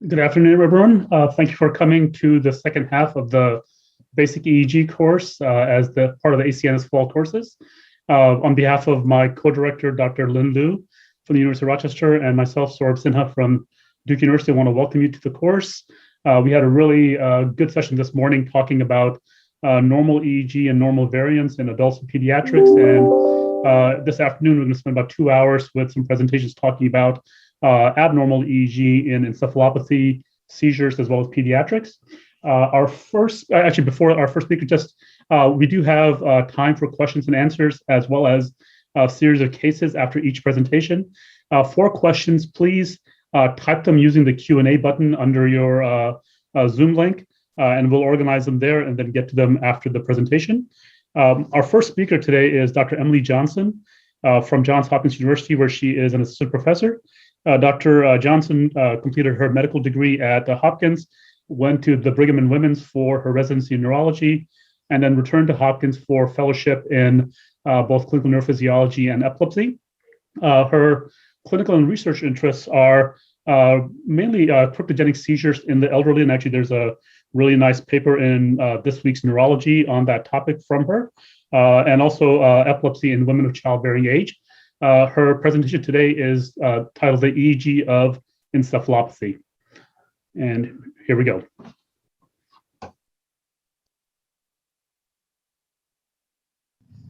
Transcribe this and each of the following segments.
Good afternoon, everyone. Thank you for coming to the second half of the basic EEG course as the part of the ACNS fall courses. On behalf of my co-director, Dr. Lin Liu from the University of Rochester, and myself, Saurabh Sinha from Duke University, I want to welcome you to the course. We had a really good session this morning talking about normal EEG and normal variants in adults and pediatrics. And this afternoon, we're going to spend about 2 hours with some presentations talking about abnormal EEG in encephalopathy, seizures, as well as pediatrics. Before our first speaker, we do have time for questions and answers, as well as a series of cases after each presentation. For questions, please type them using the Q&A button under your Zoom link, and we'll organize them there and then get to them after the presentation. Our first speaker today is Dr. Emily Johnson from Johns Hopkins University, where she is an assistant professor. Dr. Johnson completed her medical degree at Hopkins, went to the Brigham and Women's for her residency in neurology, and then returned to Hopkins for fellowship in both clinical neurophysiology and epilepsy. Her clinical and research interests are mainly cryptogenic seizures in the elderly, and actually there's a really nice paper in this week's Neurology on that topic from her, and also epilepsy in women of childbearing age. Her presentation today is titled The EEG of Encephalopathy. And here we go.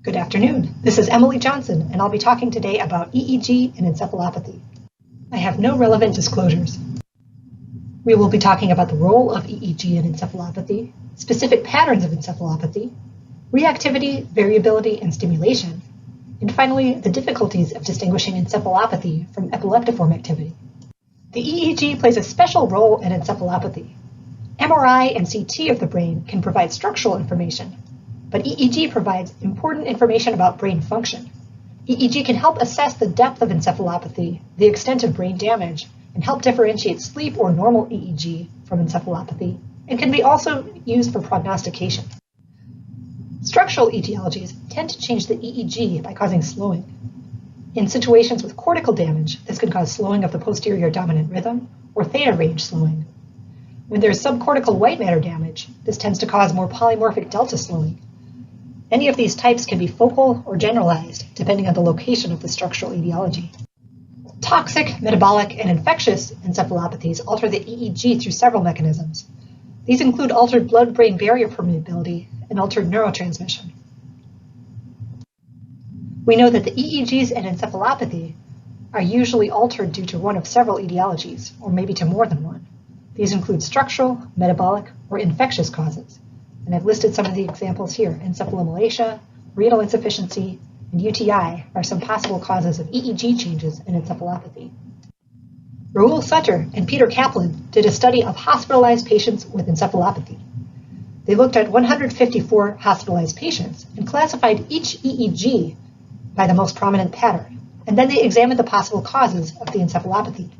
Good afternoon. This is Emily Johnson, and I'll be talking today about EEG and encephalopathy. I have no relevant disclosures. We will be talking about the role of EEG in encephalopathy, specific patterns of encephalopathy, reactivity, variability, and stimulation, and finally, the difficulties of distinguishing encephalopathy from epileptiform activity. The EEG plays a special role in encephalopathy. MRI and CT of the brain can provide structural information, but EEG provides important information about brain function. EEG can help assess the depth of encephalopathy, the extent of brain damage, and help differentiate sleep or normal EEG from encephalopathy, and can be also used for prognostication. Structural etiologies tend to change the EEG by causing slowing. In situations with cortical damage, this can cause slowing of the posterior dominant rhythm or theta range slowing. When there's subcortical white matter damage, this tends to cause more polymorphic delta slowing. Any of these types can be focal or generalized, depending on the location of the structural etiology. Toxic, metabolic, and infectious encephalopathies alter the EEG through several mechanisms. These include altered blood-brain barrier permeability and altered neurotransmission. We know that the EEGs in encephalopathy are usually altered due to one of several etiologies, or maybe to more than one. These include structural, metabolic, or infectious causes. And I've listed some of the examples here. Encephalomalacia, renal insufficiency, and UTI are some possible causes of EEG changes in encephalopathy. Raoul Sutter and Peter Kaplan did a study of hospitalized patients with encephalopathy. They looked at 154 hospitalized patients and classified each EEG by the most prominent pattern, and then they examined the possible causes of the encephalopathy.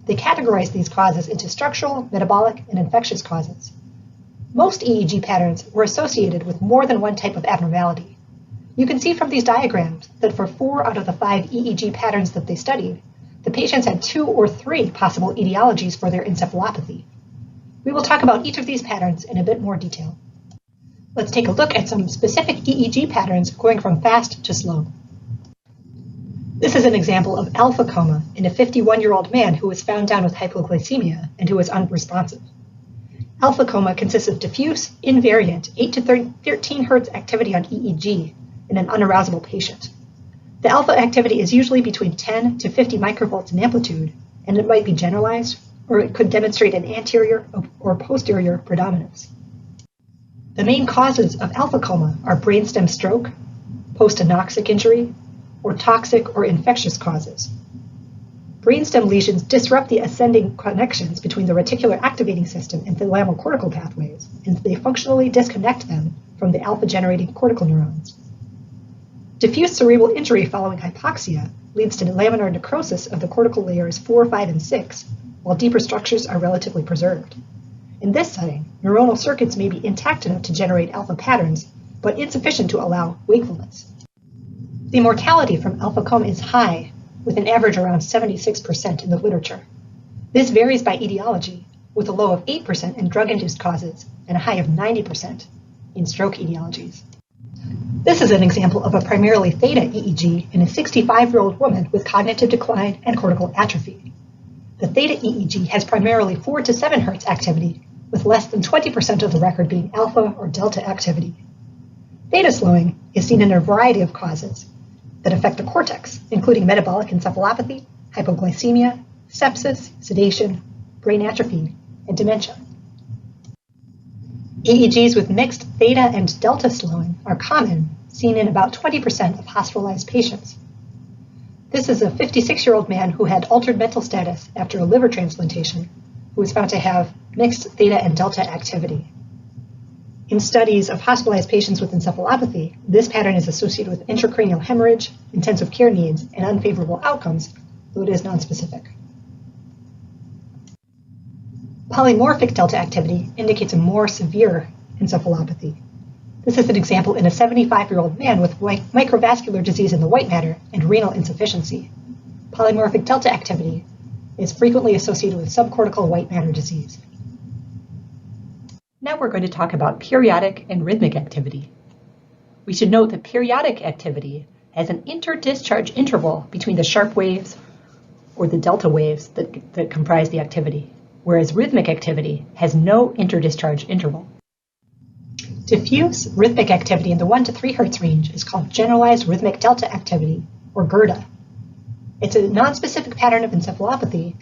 They categorized these causes into structural, metabolic, and infectious causes. Most EEG patterns were associated with more than one type of abnormality. You can see from these diagrams that for 4 out of the 5 EEG patterns that they studied, the patients had 2 or 3 possible etiologies for their encephalopathy. We will talk about each of these patterns in a bit more detail. Let's take a look at some specific EEG patterns going from fast to slow. This is an example of alpha coma in a 51-year-old man who was found down with hypoglycemia and who was unresponsive. Alpha coma consists of diffuse, invariant, 8 to 13 Hz activity on EEG in an unarousable patient. The alpha activity is usually between 10 to 50 microvolts in amplitude, and it might be generalized, or it could demonstrate an anterior or posterior predominance. The main causes of alpha coma are brainstem stroke, post-anoxic injury, or toxic or infectious causes. Brainstem lesions disrupt the ascending connections between the reticular activating system and thalamocortical pathways, and they functionally disconnect them from the alpha-generating cortical neurons. Diffuse cerebral injury following hypoxia leads to laminar necrosis of the cortical layers 4, 5, and 6, while deeper structures are relatively preserved. In this setting, neuronal circuits may be intact enough to generate alpha patterns, but insufficient to allow wakefulness. The mortality from alpha coma is high, with an average around 76% in the literature. This varies by etiology, with a low of 8% in drug-induced causes and a high of 90% in stroke etiologies. This is an example of a primarily theta EEG in a 65-year-old woman with cognitive decline and cortical atrophy. The theta EEG has primarily 4 to 7 Hz activity, with less than 20% of the record being alpha or delta activity. Theta slowing is seen in a variety of causes that affect the cortex, including metabolic encephalopathy, hypoglycemia, sepsis, sedation, brain atrophy, and dementia. EEGs with mixed theta and delta slowing are common, seen in about 20% of hospitalized patients. This is a 56-year-old man who had altered mental status after a liver transplantation, who was found to have mixed theta and delta activity. In studies of hospitalized patients with encephalopathy, this pattern is associated with intracranial hemorrhage, intensive care needs, and unfavorable outcomes, though it is nonspecific. Polymorphic delta activity indicates a more severe encephalopathy. This is an example in a 75-year-old man with microvascular disease in the white matter and renal insufficiency. Polymorphic delta activity is frequently associated with subcortical white matter disease. Now we're going to talk about periodic and rhythmic activity. We should note that periodic activity has an interdischarge interval between the sharp waves or the delta waves that comprise the activity, whereas rhythmic activity has no interdischarge interval. Diffuse rhythmic activity in the 1 to 3 Hz range is called generalized rhythmic delta activity, or GRDA. It's a nonspecific pattern of encephalopathy,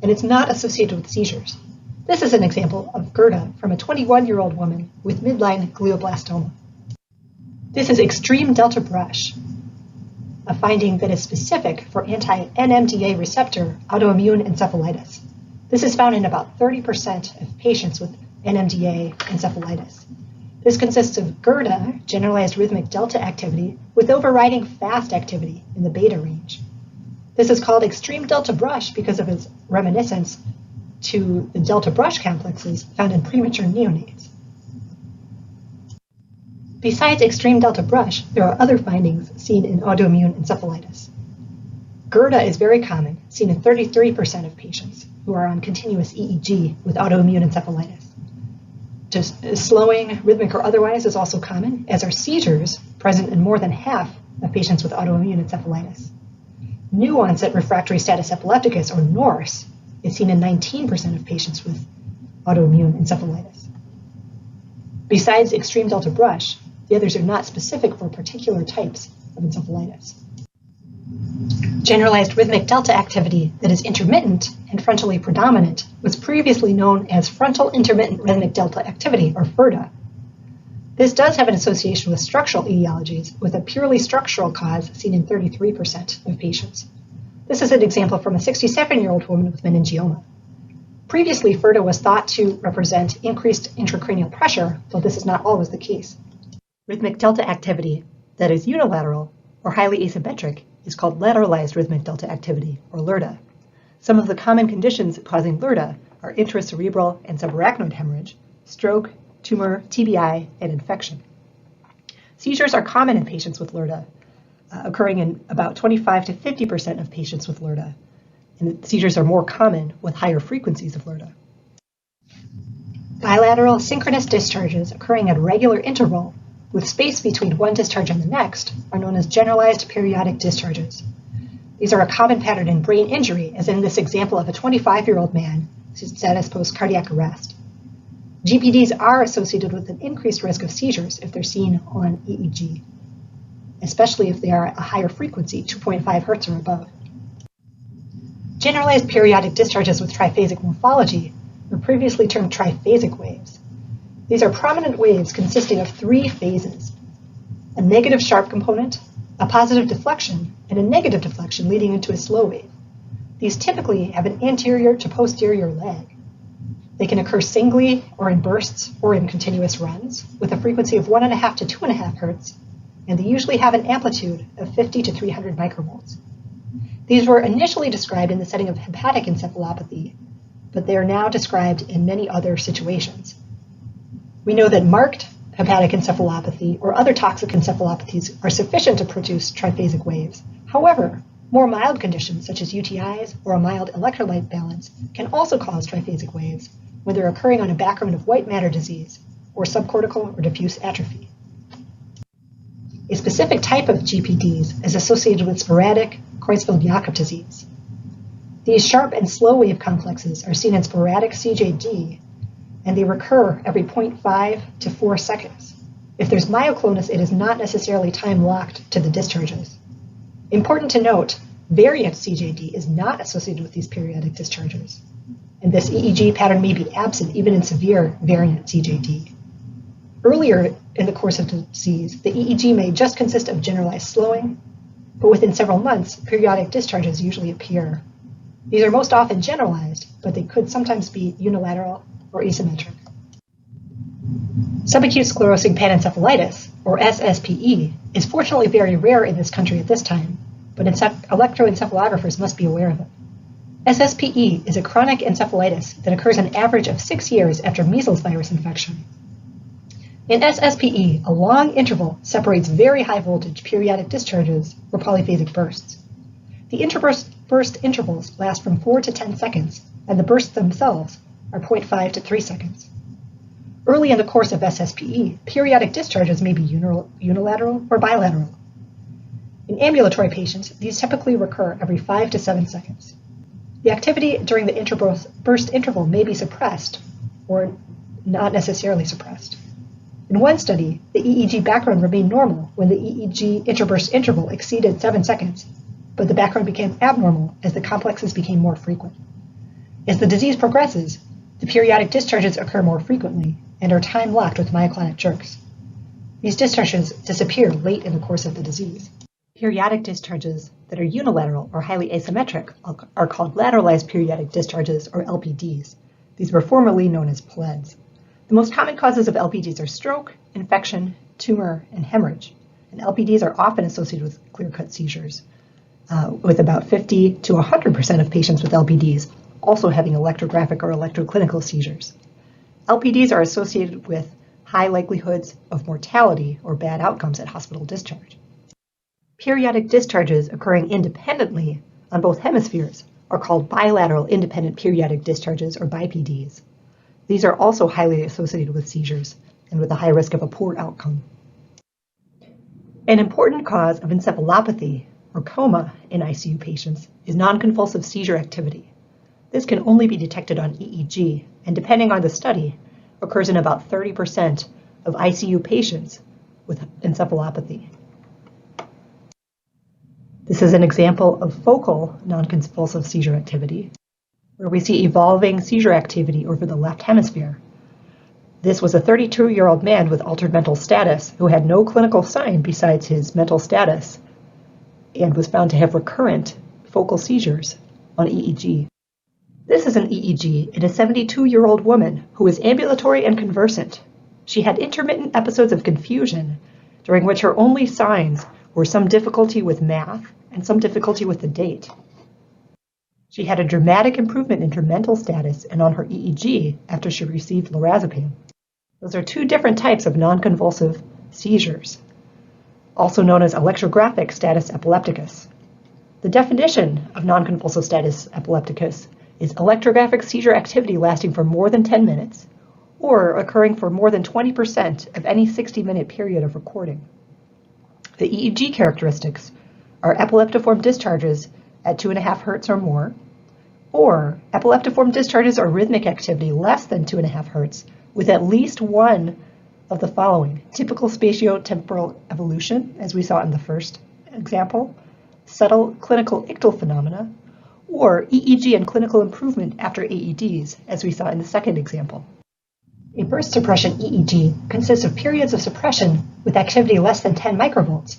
and it's not associated with seizures. This is an example of GRDA from a 21-year-old woman with midline glioblastoma. This is extreme delta brush, a finding that is specific for anti-NMDA receptor autoimmune encephalitis. This is found in about 30% of patients with NMDA encephalitis. This consists of GRDA, generalized rhythmic delta activity, with overriding fast activity in the beta range. This is called extreme delta brush because of its reminiscence to the delta brush complexes found in premature neonates. Besides extreme delta brush, there are other findings seen in autoimmune encephalitis. GRDA is very common, seen in 33% of patients who are on continuous EEG with autoimmune encephalitis. Slowing, rhythmic or otherwise, is also common, as are seizures present in more than half of patients with autoimmune encephalitis. New onset refractory status epilepticus, or NORS, is seen in 19% of patients with autoimmune encephalitis. Besides extreme delta brush, the others are not specific for particular types of encephalitis. Generalized rhythmic delta activity that is intermittent and frontally predominant was previously known as frontal intermittent rhythmic delta activity, or FIRDA. This does have an association with structural etiologies, with a purely structural cause seen in 33% of patients. This is an example from a 67-year-old woman with meningioma. Previously, FIRDA was thought to represent increased intracranial pressure, though this is not always the case. Rhythmic delta activity that is unilateral or highly asymmetric is called lateralized rhythmic delta activity, or LRDA. Some of the common conditions causing LRDA are intracerebral and subarachnoid hemorrhage, stroke, tumor, TBI, and infection. Seizures are common in patients with LRDA, occurring in about 25 to 50% of patients with LRDA. And seizures are more common with higher frequencies of LRDA. Bilateral synchronous discharges occurring at a regular interval with space between one discharge and the next are known as generalized periodic discharges. These are a common pattern in brain injury, as in this example of a 25-year-old man whose status post-cardiac arrest. GPDs are associated with an increased risk of seizures if they're seen on EEG, especially if they are at a higher frequency, 2.5 Hz or above. Generalized periodic discharges with triphasic morphology were previously termed triphasic waves. These are prominent waves consisting of 3 phases: a negative sharp component, a positive deflection, and a negative deflection leading into a slow wave. These typically have an anterior to posterior lag. They can occur singly or in bursts or in continuous runs with a frequency of 1.5 to 2.5 Hz, and they usually have an amplitude of 50 to 300 microvolts. These were initially described in the setting of hepatic encephalopathy, but they are now described in many other situations. We know that marked hepatic encephalopathy or other toxic encephalopathies are sufficient to produce triphasic waves. However, more mild conditions such as UTIs or a mild electrolyte balance can also cause triphasic waves when they're occurring on a background of white matter disease or subcortical or diffuse atrophy. A specific type of GPDs is associated with sporadic Creutzfeldt-Jakob disease. These sharp and slow wave complexes are seen in sporadic CJD, and they recur every 0.5 to 4 seconds. If there's myoclonus, it is not necessarily time-locked to the discharges. Important to note, variant CJD is not associated with these periodic discharges, and this EEG pattern may be absent even in severe variant CJD. Earlier in the course of the disease, the EEG may just consist of generalized slowing, but within several months, periodic discharges usually appear. These are most often generalized, but they could sometimes be unilateral or asymmetric. Subacute sclerosing panencephalitis, or SSPE, is fortunately very rare in this country at this time, but electroencephalographers must be aware of it. SSPE is a chronic encephalitis that occurs an average of 6 years after measles virus infection. In SSPE, a long interval separates very high voltage periodic discharges or polyphasic bursts. The interburst intervals last from 4 to 10 seconds, and the bursts themselves are 0.5 to 3 seconds. Early in the course of SSPE, periodic discharges may be unilateral or bilateral. In ambulatory patients, these typically recur every 5 to 7 seconds. The activity during the interburst interval may be suppressed or not necessarily suppressed. In one study, the EEG background remained normal when the EEG interburst interval exceeded 7 seconds, but the background became abnormal as the complexes became more frequent. As the disease progresses, the periodic discharges occur more frequently and are time-locked with myoclonic jerks. These discharges disappear late in the course of the disease. Periodic discharges that are unilateral or highly asymmetric are called lateralized periodic discharges, or LPDs. These were formerly known as PLEDs. The most common causes of LPDs are stroke, infection, tumor, and hemorrhage. And LPDs are often associated with clear-cut seizures, with about 50 to 100% of patients with LPDs also having electrographic or electroclinical seizures. LPDs are associated with high likelihoods of mortality or bad outcomes at hospital discharge. Periodic discharges occurring independently on both hemispheres are called bilateral independent periodic discharges, or BIPDs. These are also highly associated with seizures and with a high risk of a poor outcome. An important cause of encephalopathy or coma in ICU patients is non-convulsive seizure activity. This can only be detected on EEG, and depending on the study, occurs in about 30% of ICU patients with encephalopathy. This is an example of focal non-convulsive seizure activity, where we see evolving seizure activity over the left hemisphere. This was a 32-year-old man with altered mental status who had no clinical sign besides his mental status and was found to have recurrent focal seizures on EEG. This is an EEG in a 72-year-old woman who was ambulatory and conversant. She had intermittent episodes of confusion, during which her only signs were some difficulty with math and some difficulty with the date. She had a dramatic improvement in her mental status and on her EEG after she received lorazepam. Those are two different types of non-convulsive seizures, also known as electrographic status epilepticus. The definition of non-convulsive status epilepticus is electrographic seizure activity lasting for more than 10 minutes or occurring for more than 20% of any 60-minute period of recording. The EEG characteristics are epileptiform discharges at 2.5 Hertz or more, or epileptiform discharges or rhythmic activity less than 2.5 Hertz with at least one of the following: typical spatiotemporal evolution, as we saw in the first example, subtle clinical ictal phenomena, or EEG and clinical improvement after AEDs, as we saw in the second example. A burst suppression EEG consists of periods of suppression with activity less than 10 microvolts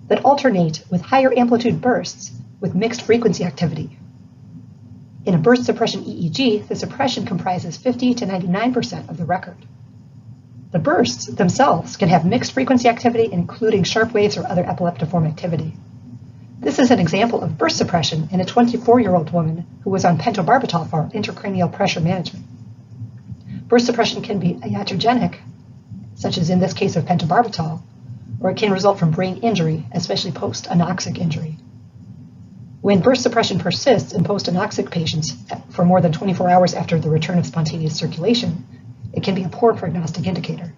that alternate with higher amplitude bursts with mixed frequency activity. In a burst suppression EEG, the suppression comprises 50 to 99% of the record. The bursts themselves can have mixed frequency activity, including sharp waves or other epileptiform activity. This is an example of burst suppression in a 24-year-old woman who was on pentobarbital for intracranial pressure management. Burst suppression can be iatrogenic, such as in this case of pentobarbital, or it can result from brain injury, especially post-anoxic injury. When burst suppression persists in post-anoxic patients for more than 24 hours after the return of spontaneous circulation, it can be a poor prognostic indicator.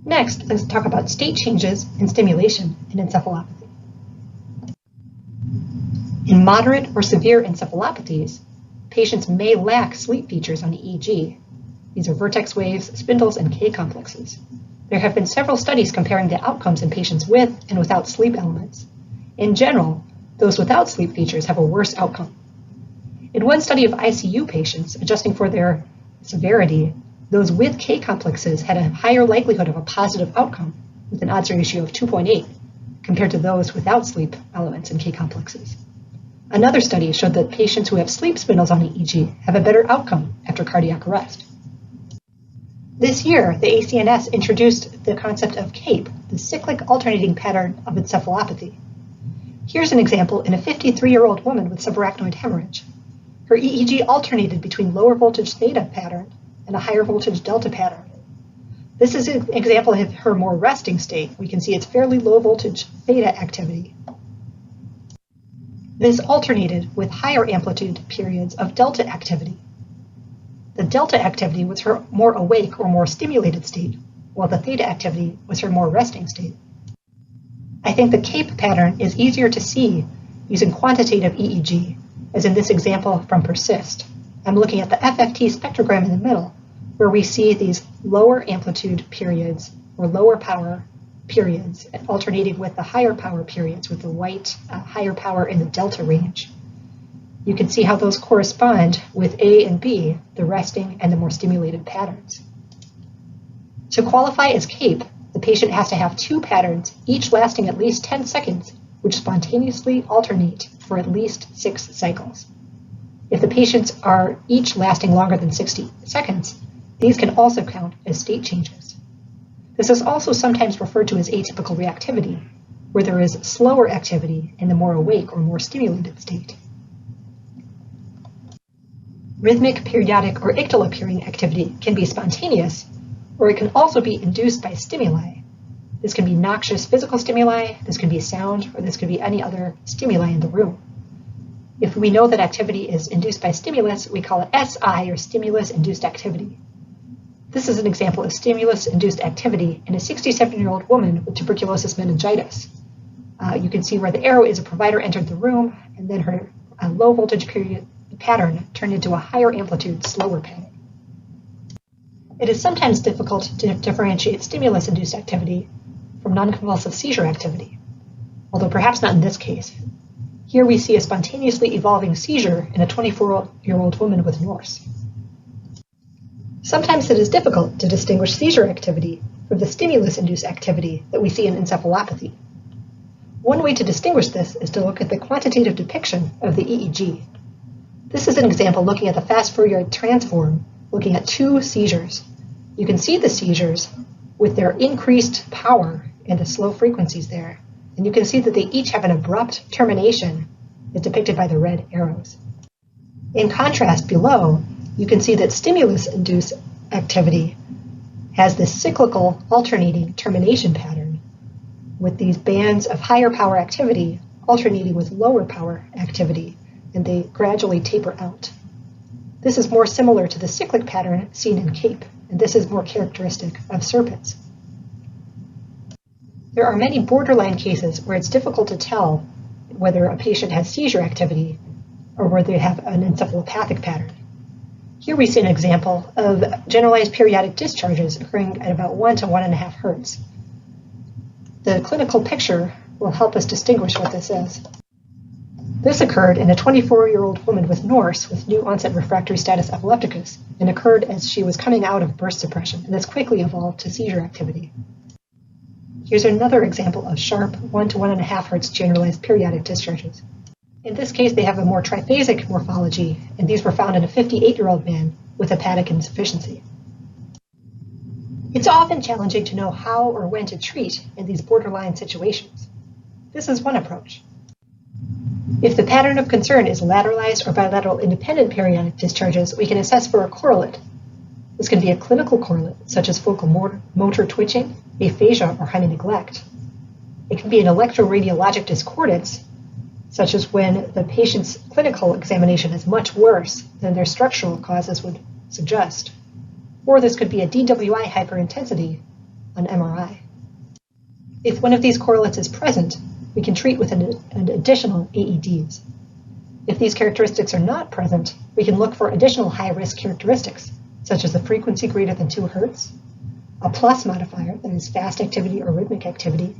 Next, let's talk about state changes in stimulation in encephalopathy. In moderate or severe encephalopathies, patients may lack sleep features on EEG. These are vertex waves, spindles, and K complexes. There have been several studies comparing the outcomes in patients with and without sleep elements. In general, those without sleep features have a worse outcome. In one study of ICU patients, adjusting for their severity, those with K complexes had a higher likelihood of a positive outcome with an odds ratio of 2.8 compared to those without sleep elements and K complexes. Another study showed that patients who have sleep spindles on EEG have a better outcome after cardiac arrest. This year, the ACNS introduced the concept of CAPE, the cyclic alternating pattern of encephalopathy. Here's an example in a 53-year-old woman with subarachnoid hemorrhage. Her EEG alternated between lower voltage theta pattern and a higher voltage delta pattern. This is an example of her more resting state. We can see it's fairly low voltage theta activity. This alternated with higher amplitude periods of delta activity. The delta activity was her more awake or more stimulated state, while the theta activity was her more resting state. I think the CAPE pattern is easier to see using quantitative EEG, as in this example from PERSIST. I'm looking at the FFT spectrogram in the middle, where we see these lower amplitude periods or lower power periods alternating with the higher power periods with the white higher power in the delta range. You can see how those correspond with A and B, the resting and the more stimulated patterns. To qualify as CAPE, the patient has to have two patterns, each lasting at least 10 seconds, which spontaneously alternate for at least 6 cycles. If the patients are each lasting longer than 60 seconds, these can also count as state changes. This is also sometimes referred to as atypical reactivity, where there is slower activity in the more awake or more stimulated state. Rhythmic, periodic, or ictal appearing activity can be spontaneous, or it can also be induced by stimuli. This can be noxious physical stimuli, this can be sound, or this could be any other stimuli in the room. If we know that activity is induced by stimulus, we call it SI, or stimulus-induced activity. This is an example of stimulus-induced activity in a 67-year-old woman with tuberculosis meningitis. You can see where the arrow is a provider entered the room, and then her low voltage pattern turned into a higher amplitude, slower pattern. It is sometimes difficult to differentiate stimulus-induced activity from non-convulsive seizure activity, although perhaps not in this case. Here we see a spontaneously evolving seizure in a 24-year-old woman with Norse. Sometimes it is difficult to distinguish seizure activity from the stimulus-induced activity that we see in encephalopathy. One way to distinguish this is to look at the quantitative depiction of the EEG. This is an example looking at the fast Fourier transform, looking at two seizures. You can see the seizures with their increased power and the slow frequencies there. And you can see that they each have an abrupt termination as depicted by the red arrows. In contrast, below, you can see that stimulus-induced activity has this cyclical alternating termination pattern with these bands of higher power activity alternating with lower power activity, and they gradually taper out. This is more similar to the cyclic pattern seen in CAPE, and this is more characteristic of serpents. There are many borderline cases where it's difficult to tell whether a patient has seizure activity or whether they have an encephalopathic pattern. Here we see an example of generalized periodic discharges occurring at about 1 to 1.5 hertz. The clinical picture will help us distinguish what this is. This occurred in a 24-year-old woman with Norse with new onset refractory status epilepticus and occurred as she was coming out of burst suppression, and this quickly evolved to seizure activity. Here's another example of sharp 1 to 1.5 hertz generalized periodic discharges. In this case, they have a more triphasic morphology, and these were found in a 58-year-old man with hepatic insufficiency. It's often challenging to know how or when to treat in these borderline situations. This is one approach. If the pattern of concern is lateralized or bilateral independent periodic discharges, we can assess for a correlate. This can be a clinical correlate, such as focal motor twitching, aphasia, or hyponeglect. It can be an electroradiologic discordance, such as when the patient's clinical examination is much worse than their structural causes would suggest. Or this could be a DWI hyperintensity on MRI. If one of these correlates is present, we can treat with an additional AEDs. If these characteristics are not present, we can look for additional high-risk characteristics, such as a frequency greater than 2 Hertz, a plus modifier, that is fast activity or rhythmic activity,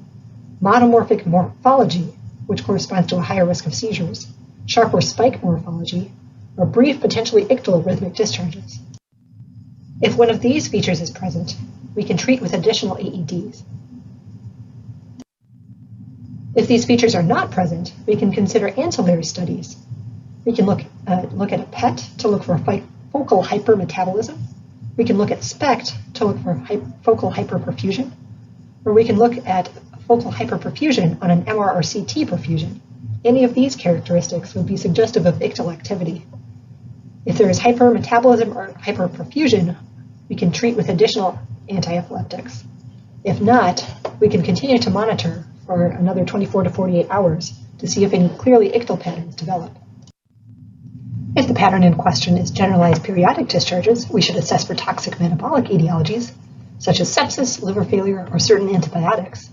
monomorphic morphology, which corresponds to a higher risk of seizures, sharp or spike morphology, or brief, potentially ictal rhythmic discharges. If one of these features is present, we can treat with additional AEDs. If these features are not present, we can consider ancillary studies. We can look at a PET to look for focal hypermetabolism. We can look at SPECT to look for focal hyperperfusion, or we can look at focal hyperperfusion on an MR or CT perfusion. Any of these characteristics would be suggestive of ictal activity. If there is hypermetabolism or hyperperfusion, we can treat with additional anti-epileptics. If not, we can continue to monitor for another 24 to 48 hours to see if any clearly ictal patterns develop. If the pattern in question is generalized periodic discharges, we should assess for toxic metabolic etiologies, such as sepsis, liver failure, or certain antibiotics.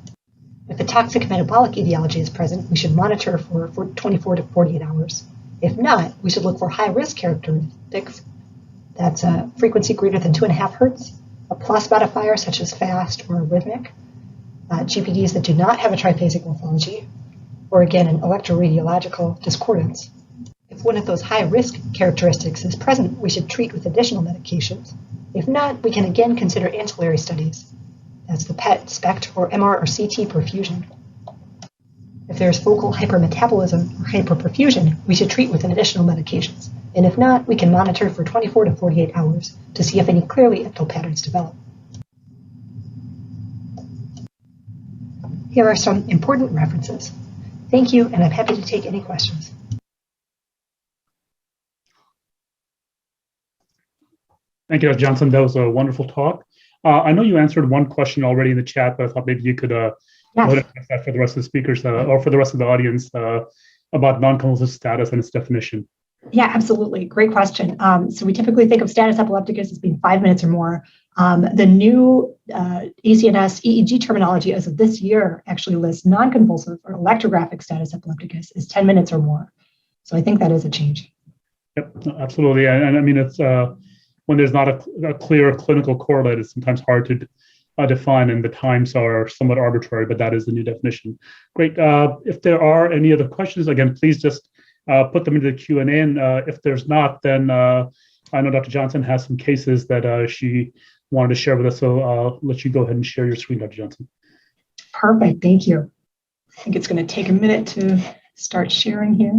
If a toxic metabolic etiology is present, we should monitor for 24 to 48 hours. If not, we should look for high-risk characteristics. That's a frequency greater than 2.5 Hertz, a plus modifier such as fast or rhythmic, GPDs that do not have a triphasic morphology, or again, an electroradiological discordance. If one of those high-risk characteristics is present, we should treat with additional medications. If not, we can again consider ancillary studies. That's the PET, SPECT, or MR or CT perfusion. If there's focal hypermetabolism or hyperperfusion, we should treat with additional medications. And if not, we can monitor for 24 to 48 hours to see if any clearly ictal patterns develop. Here are some important references. Thank you, and I'm happy to take any questions. Thank you, Dr. Johnson. That was a wonderful talk. I know you answered one question already in the chat, but I thought maybe you could go ahead and ask that for the rest of the speakers or for the rest of the audience about non-convulsive status and its definition. Yeah, absolutely. Great question. So we typically think of status epilepticus as being 5 minutes or more. The new ACNS EEG terminology as of this year actually lists non-convulsive or electrographic status epilepticus as 10 minutes or more. So I think that is a change. Yep, absolutely. And I mean, it's when there's not a clear clinical correlate, it's sometimes hard to define, and the times are somewhat arbitrary, but that is the new definition. Great. If there are any other questions, again, please just put them into the Q&A. And if there's not, then I know Dr. Johnson has some cases that she wanted to share with us. So I'll let you go ahead and share your screen, Dr. Johnson. Perfect. Thank you. I think it's going to take a minute to start sharing here.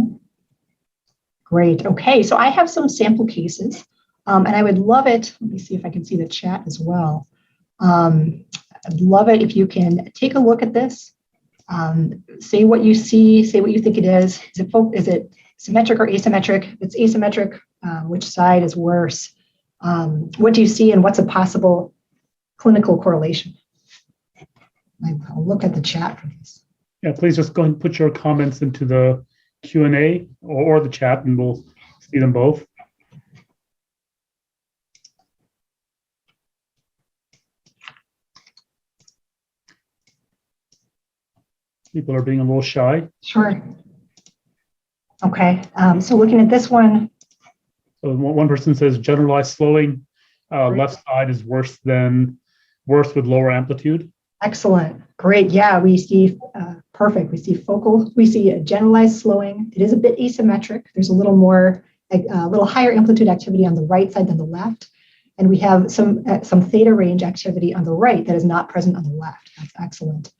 Great. Okay. So I have some sample cases. And I would love it, let me see if I can see the chat as well. I'd love it if you can take a look at this, say what you see, say what you think it is. Is it symmetric or asymmetric? If it's asymmetric, which side is worse? What do you see and what's a possible clinical correlation? I'll look at the chat for this. Yeah, please just go ahead and put your comments into the Q&A or the chat, and we'll see them both. People are being a little shy. Sure. Okay. So looking at this one. So one person says generalized slowing, left side is worse with lower amplitude. Excellent. Great. Yeah, we see perfect. We see focal. We see a generalized slowing. It is a bit asymmetric. There's a little higher amplitude activity on the right side than the left, and we have some theta range activity on the right that is not present on the left. That's excellent.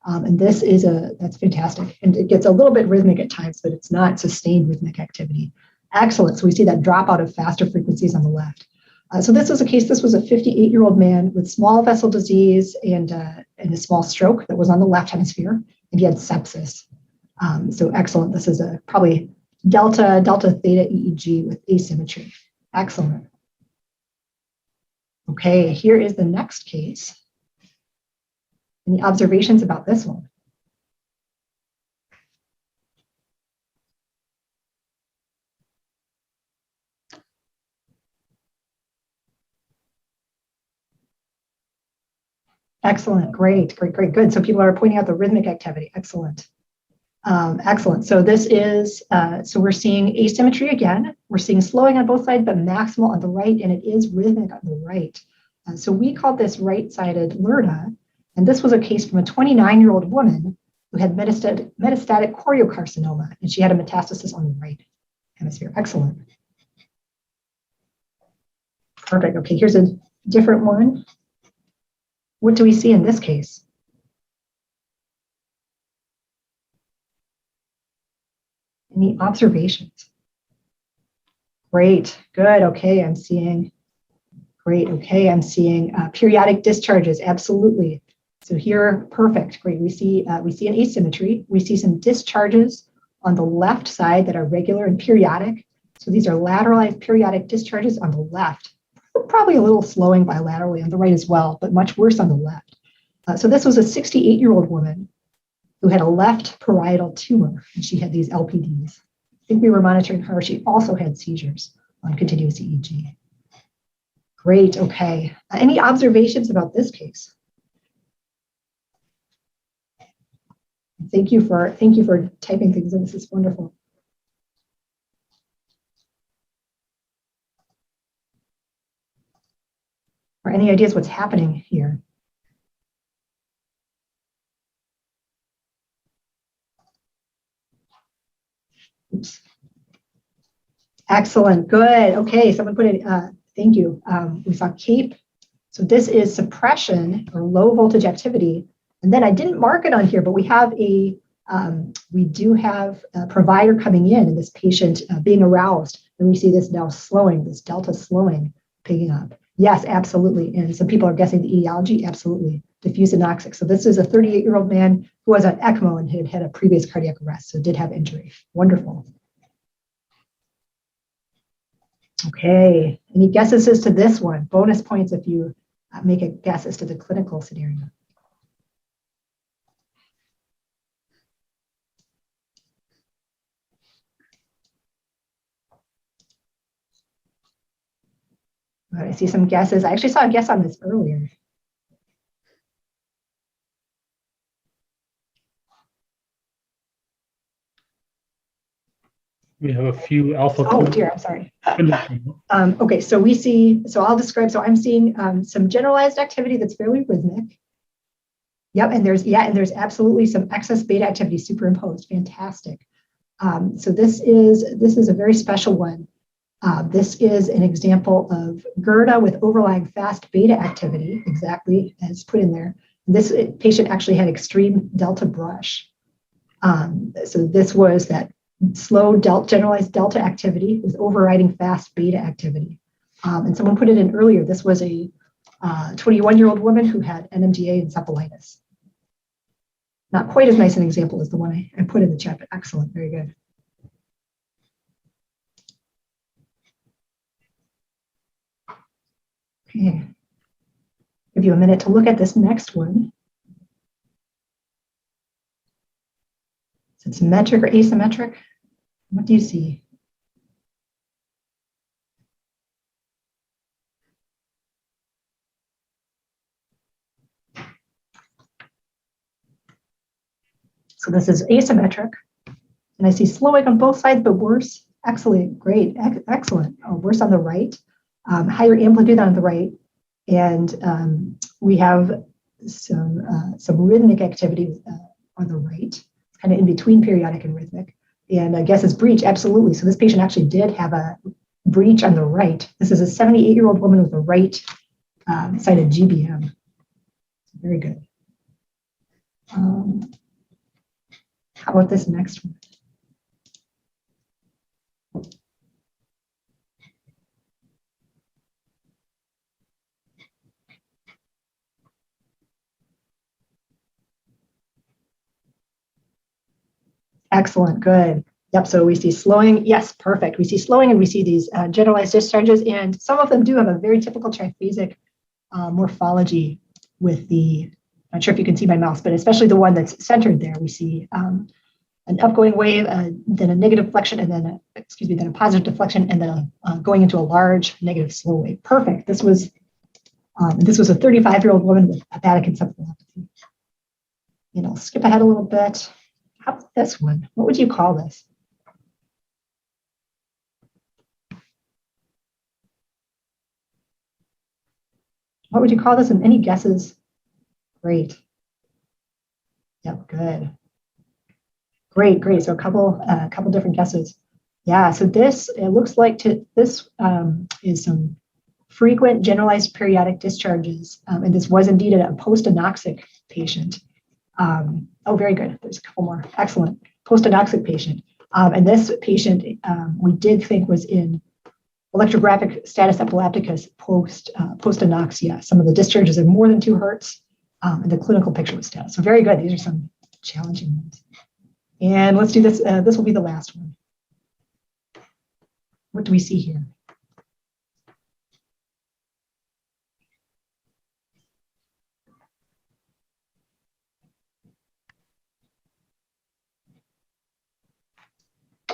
And this is that's fantastic. And it gets a little bit rhythmic at times, but it's not sustained rhythmic activity. Excellent. So we see that dropout of faster frequencies on the left. So this was a case, this was a 58-year-old man with small vessel disease and a small stroke that was on the left hemisphere, and he had sepsis. So excellent. This is probably delta theta EEG with asymmetry. Excellent. Okay, here is the next case. Any observations about this one? Excellent. Great. Good. So people are pointing out the rhythmic activity. Excellent. Excellent. So this is, so we're seeing asymmetry again. We're seeing slowing on both sides, but maximal on the right, and it is rhythmic on the right. So we call this right-sided LERTA, and this was a case from a 29-year-old woman who had metastatic choriocarcinoma, and she had a metastasis on the right hemisphere. Excellent. Perfect. Okay, here's a different one. What do we see in this case? Any observations? Great, good. Okay, I'm seeing. Great. Okay, I'm seeing periodic discharges. Absolutely. So here, perfect. Great. We see an asymmetry. We see some discharges on the left side that are regular and periodic. So these are lateralized periodic discharges on the left. Probably a little slowing bilaterally on the right as well, but much worse on the left. So this was a 68-year-old woman who had a left parietal tumor, and she had these LPDs. I think we were monitoring her. She also had seizures on continuous EEG. Great, okay. Any observations about this case? Thank you for typing things in. This is wonderful. Or any ideas what's happening here? Oops. Excellent, good. Okay, someone put it, thank you. We saw CAPE. So this is suppression or low voltage activity. And then I didn't mark it on here, but we do have a provider coming in and this patient being aroused. And we see this now slowing, this delta slowing, picking up. Yes, absolutely. And some people are guessing the etiology, absolutely. Diffuse anoxic. So this is a 38-year-old man who was on ECMO and had a previous cardiac arrest, so did have injury. Wonderful. Okay, any guesses as to this one? Bonus points if you make a guess as to the clinical scenario. All right, I see some guesses. I actually saw a guess on this earlier. We have a few alpha. Oh dear, I'm sorry. Okay, so we see, so I'll describe, so I'm seeing some generalized activity that's fairly rhythmic. Yep, and there's absolutely some excess beta activity superimposed. Fantastic. So this is a very special one. This is an example of GERDA with overlying fast beta activity, exactly as put in there. This patient actually had extreme delta brush. So this was that slow generalized delta activity with overriding fast beta activity. And someone put it in earlier. This was a 21-year-old woman who had NMDA encephalitis. Not quite as nice an example as the one I put in the chat, but excellent, very good. Okay, give you a minute to look at this next one. Is it symmetric or asymmetric? What do you see? So this is asymmetric, and I see slowing on both sides, but worse. Excellent, great, excellent. Oh, worse on the right, higher amplitude on the right, and we have some rhythmic activity on the right, kind of in between periodic and rhythmic. And I guess it's breach, absolutely. So this patient actually did have a breach on the right. This is a 78-year-old woman with a right sided GBM. Very good. How about this next one? Excellent, good. Yep, so we see slowing. Yes, perfect. We see slowing and we see these generalized discharges, and some of them do have a very typical triphasic morphology with the, not sure if you can see my mouse, but especially the one that's centered there. We see an upgoing wave, then a negative deflection, and then a positive deflection, and then going into a large negative slow wave. Perfect. This was And this was a 35-year-old woman with hepatic encephalopathy. And I'll skip ahead a little bit. How about this one? What would you call this? What would you call this? And any guesses? Great. Yep, good. Great. So a couple different guesses. Yeah, so this, it looks like this is some frequent generalized periodic discharges. And this was indeed a post-anoxic patient. Oh, very good. There's a couple more. Excellent. Post-anoxic patient. And this patient we did think was in electrographic status epilepticus post-anoxia. Some of the discharges are more than 2 hertz, and the clinical picture was status. So very good. These are some challenging ones. And let's do this. This will be the last one. What do we see here?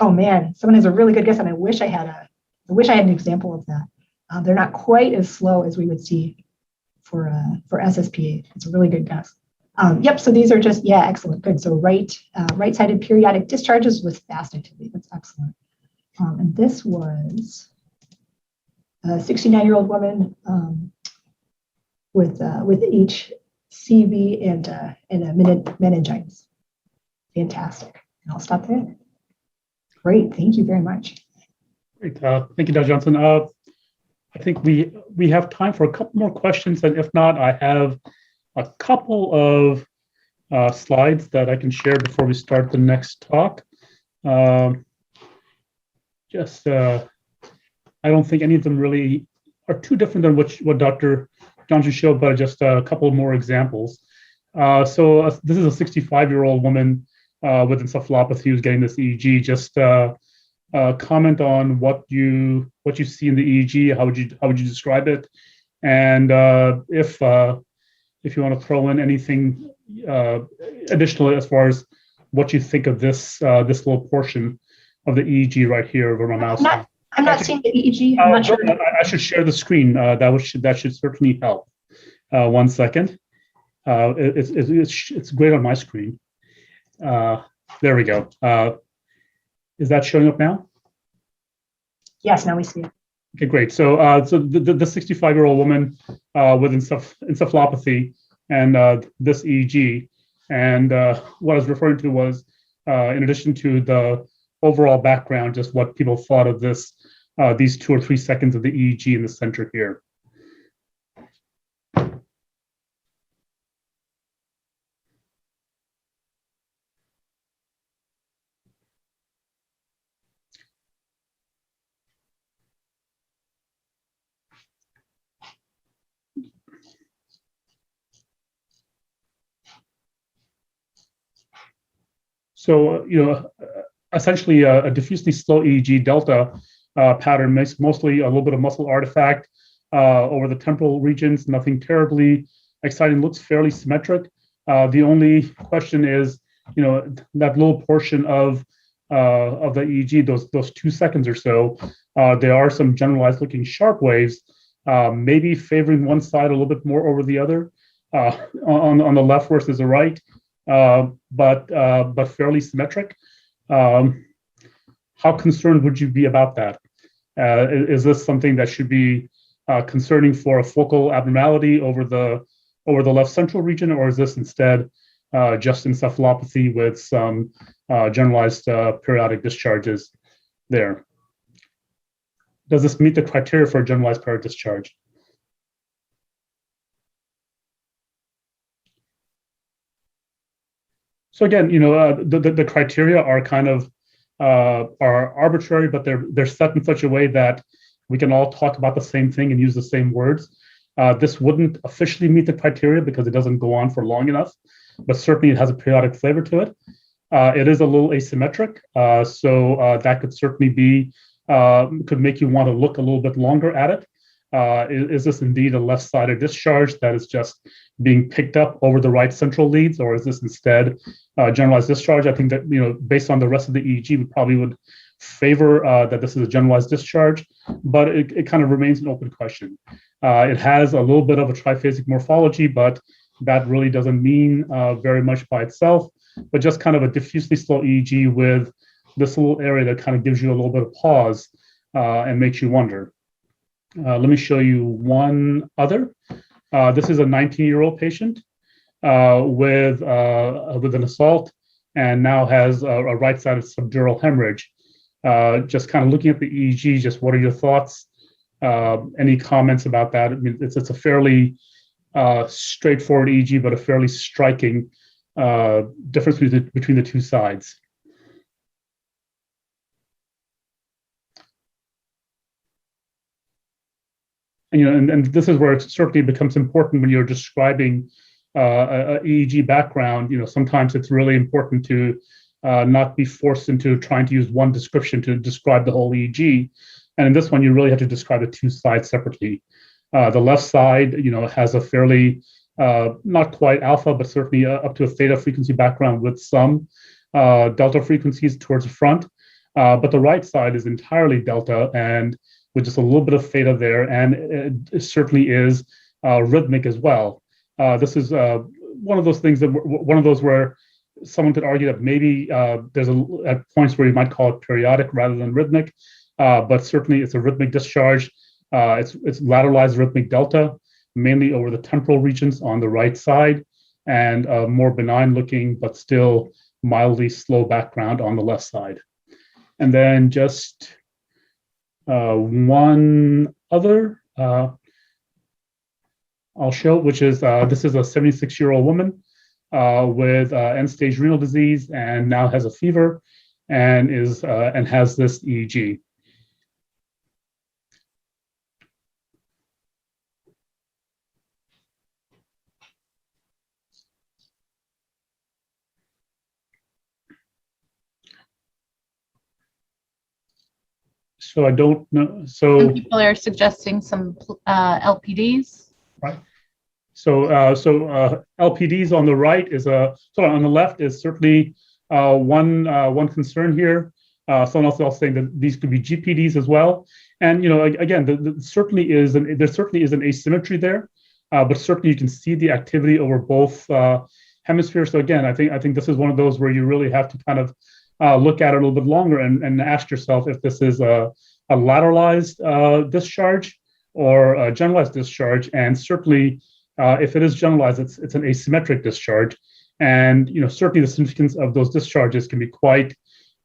Oh man, someone has a really good guess, and I wish I had an example of that. They're not quite as slow as we would see for SSPA. It's a really good guess. Yep. So these are just excellent, good. So right-sided periodic discharges with fast activity. That's excellent. And this was a 69-year-old woman with HCV and a meningitis. Fantastic. And I'll stop there. Great, thank you very much. Great, thank you, Dr. Johnson. I think we have time for a couple more questions, and if not, I have a couple of slides that I can share before we start the next talk. I don't think any of them really are too different than what Dr. Johnson showed, but just a couple more examples. So this is a 65-year-old woman with encephalopathy who's getting this EEG. Just comment on what you see in the EEG. How would you describe it? And if you want to throw in anything additionally as far as what you think of this little portion of the EEG right here over my mouse. I'm not seeing the EEG. I'm not sure. I should share the screen. That should certainly help. 1 second. It's great on my screen. There we go. Is that showing up now? Yes, now we see it. Okay, great. So, the 65-year-old woman with encephalopathy and this EEG, and what I was referring to was, in addition to the overall background, just what people thought of this, these 2 or 3 seconds of the EEG in the center here. So, essentially a diffusely slow EEG delta pattern makes mostly a little bit of muscle artifact over the temporal regions, nothing terribly exciting, looks fairly symmetric. The only question is, that little portion of the EEG, those 2 seconds or so, there are some generalized looking sharp waves, maybe favoring one side a little bit more over the other, on the left versus the right. But fairly symmetric. How concerned would you be about that? Is this something that should be concerning for a focal abnormality over the left central region, or is this instead just encephalopathy with some generalized periodic discharges there? Does this meet the criteria for a generalized periodic discharge? So again, the criteria are kind of are arbitrary, but they're set in such a way that we can all talk about the same thing and use the same words. This wouldn't officially meet the criteria because it doesn't go on for long enough, but certainly it has a periodic flavor to it. It is a little asymmetric, so that could certainly be could make you want to look a little bit longer at it. Is this indeed a left-sided discharge that is just being picked up over the right central leads, or is this instead generalized discharge? I think that, based on the rest of the EEG, we probably would favor that this is a generalized discharge, but it kind of remains an open question. It has a little bit of a triphasic morphology, but that really doesn't mean very much by itself, but just kind of a diffusely slow EEG with this little area that kind of gives you a little bit of pause and makes you wonder. Let me show you one other. This is a 19-year-old patient with an assault and now has a right-sided subdural hemorrhage. Just kind of looking at the EEG, just what are your thoughts? Any comments about that? I mean, it's a fairly straightforward EEG, but a fairly striking difference between the two sides. And, and this is where it certainly becomes important when you're describing a EEG background. Sometimes it's really important to not be forced into trying to use one description to describe the whole EEG. And in this one, you really have to describe the two sides separately. The left side, has a fairly not quite alpha, but certainly up to a theta frequency background with some delta frequencies towards the front. But the right side is entirely delta and with just a little bit of theta there, and it certainly is rhythmic as well. This is one of those things where someone could argue that maybe there's at points where you might call it periodic rather than rhythmic, but certainly it's a rhythmic discharge. It's lateralized rhythmic delta, mainly over the temporal regions on the right side, and more benign looking, but still mildly slow background on the left side. And then just one other I'll show, which is this is a 76-year-old woman with end-stage renal disease and now has a fever and has this EEG. So I don't know. So some people are suggesting some LPDs. Right. So LPDs on the right is on the left is certainly one concern here. Someone else is saying that these could be GPDs as well. And again, there certainly is an asymmetry there, but certainly you can see the activity over both hemispheres. So again, I think this is one of those where you really have to kind of look at it a little bit longer and ask yourself if this is a lateralized discharge or a generalized discharge. And certainly, if it is generalized, it's an asymmetric discharge. And certainly the significance of those discharges can be quite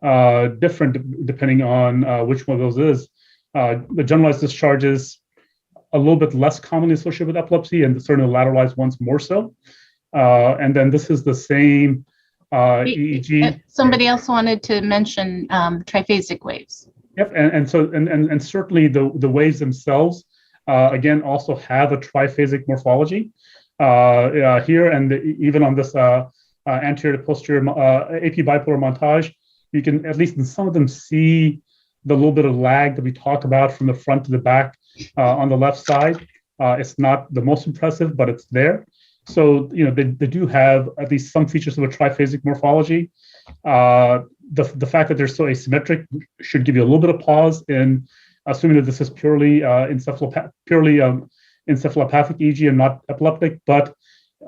different depending on which one of those is. The generalized discharges a little bit less commonly associated with epilepsy, and certainly the lateralized ones more so. And then this is the same EEG. Somebody else wanted to mention triphasic waves. Yep, and certainly the waves themselves again also have a triphasic morphology here, and even on this anterior to posterior AP bipolar montage, you can at least in some of them see the little bit of lag that we talk about from the front to the back on the left side. It's not the most impressive, but it's there. So, they do have at least some features of a triphasic morphology. The fact that they're so asymmetric should give you a little bit of pause in assuming that this is purely encephalopathic EEG and not epileptic. But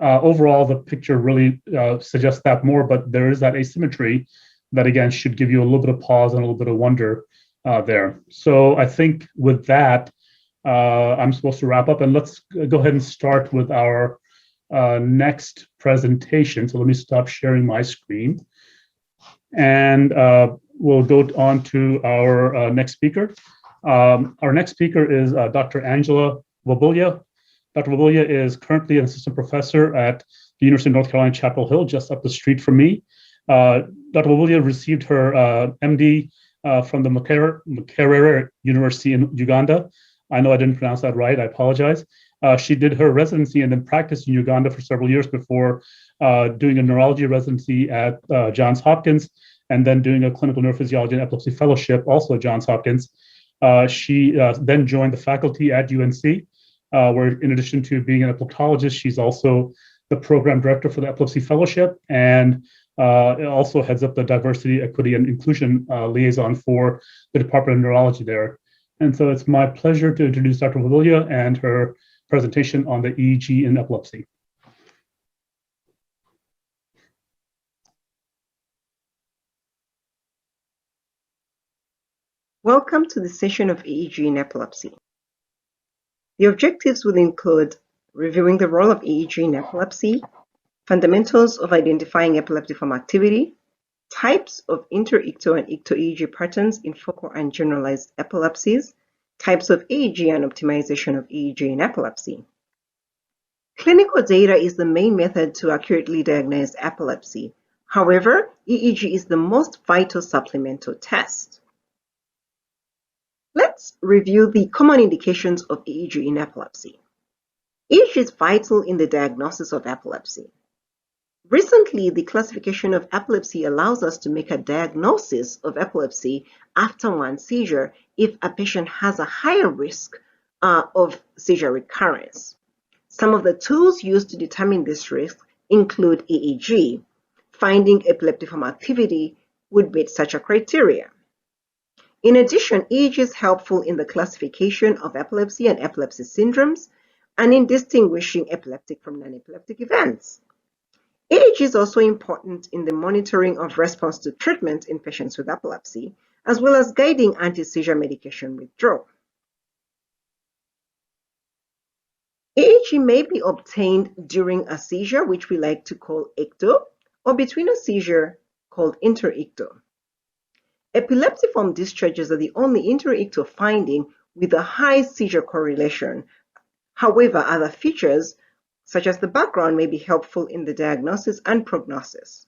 overall, the picture really suggests that more. But there is that asymmetry that, again, should give you a little bit of pause and a little bit of wonder there. So I think with that, I'm supposed to wrap up. And let's go ahead and start with our next presentation. So let me stop sharing my screen. And we'll go on to our next speaker. Our next speaker is Dr. Angela Wabulya. Dr. Wabulya is currently an assistant professor at the University of North Carolina, Chapel Hill, just up the street from me. Dr. Wabulya received her MD from the Makerere University in Uganda. I know I didn't pronounce that right. I apologize. She did her residency and then practiced in Uganda for several years before doing a neurology residency at Johns Hopkins, and then doing a clinical neurophysiology and epilepsy fellowship also at Johns Hopkins. She then joined the faculty at UNC, where in addition to being an epileptologist, she's also the program director for the epilepsy fellowship, and also heads up the diversity, equity, and inclusion liaison for the Department of Neurology there. And so it's my pleasure to introduce Dr. Padilla and her presentation on the EEG in epilepsy. Welcome to the session of EEG in epilepsy. The objectives will include reviewing the role of EEG in epilepsy, fundamentals of identifying epileptiform activity, types of inter-ictal and icto-EEG patterns in focal and generalized epilepsies, types of EEG and optimization of EEG in epilepsy. Clinical data is the main method to accurately diagnose epilepsy. However, EEG is the most vital supplemental test. Let's review the common indications of EEG in epilepsy. EEG is vital in the diagnosis of epilepsy. Recently, the classification of epilepsy allows us to make a diagnosis of epilepsy after one seizure if a patient has a higher risk of seizure recurrence. Some of the tools used to determine this risk include EEG. Finding epileptiform activity would meet such a criteria. In addition, EEG is helpful in the classification of epilepsy and epilepsy syndromes and in distinguishing epileptic from non-epileptic events. EEG is also important in the monitoring of response to treatment in patients with epilepsy, as well as guiding anti-seizure medication withdrawal. EEG may be obtained during a seizure, which we like to call ictal, or between a seizure called interictal. Epileptiform discharges are the only interictal finding with a high seizure correlation. However, other features, such as the background, may be helpful in the diagnosis and prognosis.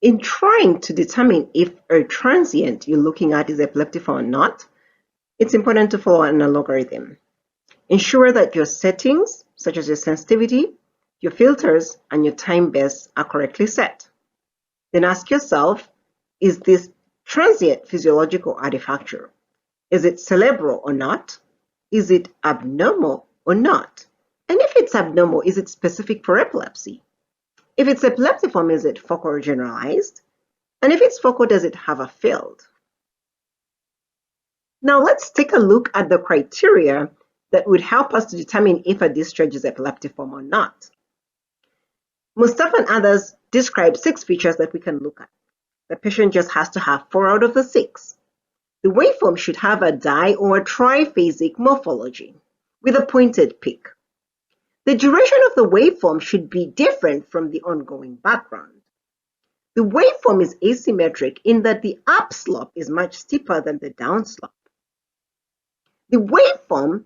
In trying to determine if a transient you're looking at is epileptiform or not, it's important to follow an algorithm. Ensure that your settings, such as your sensitivity, your filters, and your time base are correctly set. Then ask yourself, is this transient physiological artifactor? Is it cerebral or not? Is it abnormal or not? And if it's abnormal, is it specific for epilepsy? If it's epileptiform, is it focal or generalized? And if it's focal, does it have a field? Now let's take a look at the criteria that would help us to determine if a discharge is epileptiform or not. Mustafa and others describe 6 features that we can look at. The patient just has to have 4 out of the 6. The waveform should have a di or a triphasic morphology with a pointed peak. The duration of the waveform should be different from the ongoing background. The waveform is asymmetric in that the upslope is much steeper than the downslope. The waveform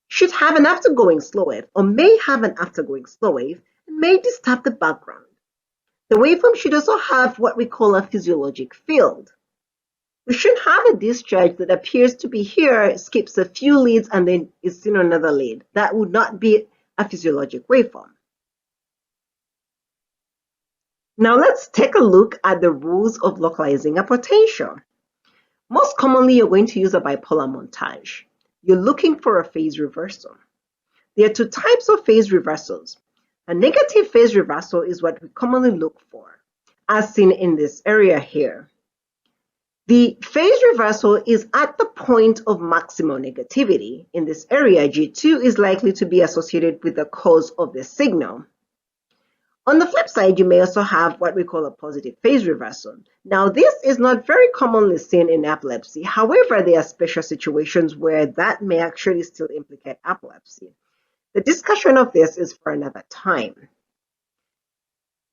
should have an aftergoing slow wave or may have an aftergoing slow wave and may disturb the background. The waveform should also have what we call a physiologic field. We should have a discharge that appears to be here, skips a few leads, and then is seen on another lead. That would not be a physiologic waveform. Now let's take a look at the rules of localizing a potential. Most commonly, you're going to use a bipolar montage. You're looking for a phase reversal. There are 2 types of phase reversals. A negative phase reversal is what we commonly look for, as seen in this area here. The phase reversal is at the point of maximum negativity. In this area, G2 is likely to be associated with the cause of the signal. On the flip side, you may also have what we call a positive phase reversal. Now, this is not very commonly seen in epilepsy. However, there are special situations where that may actually still implicate epilepsy. The discussion of this is for another time.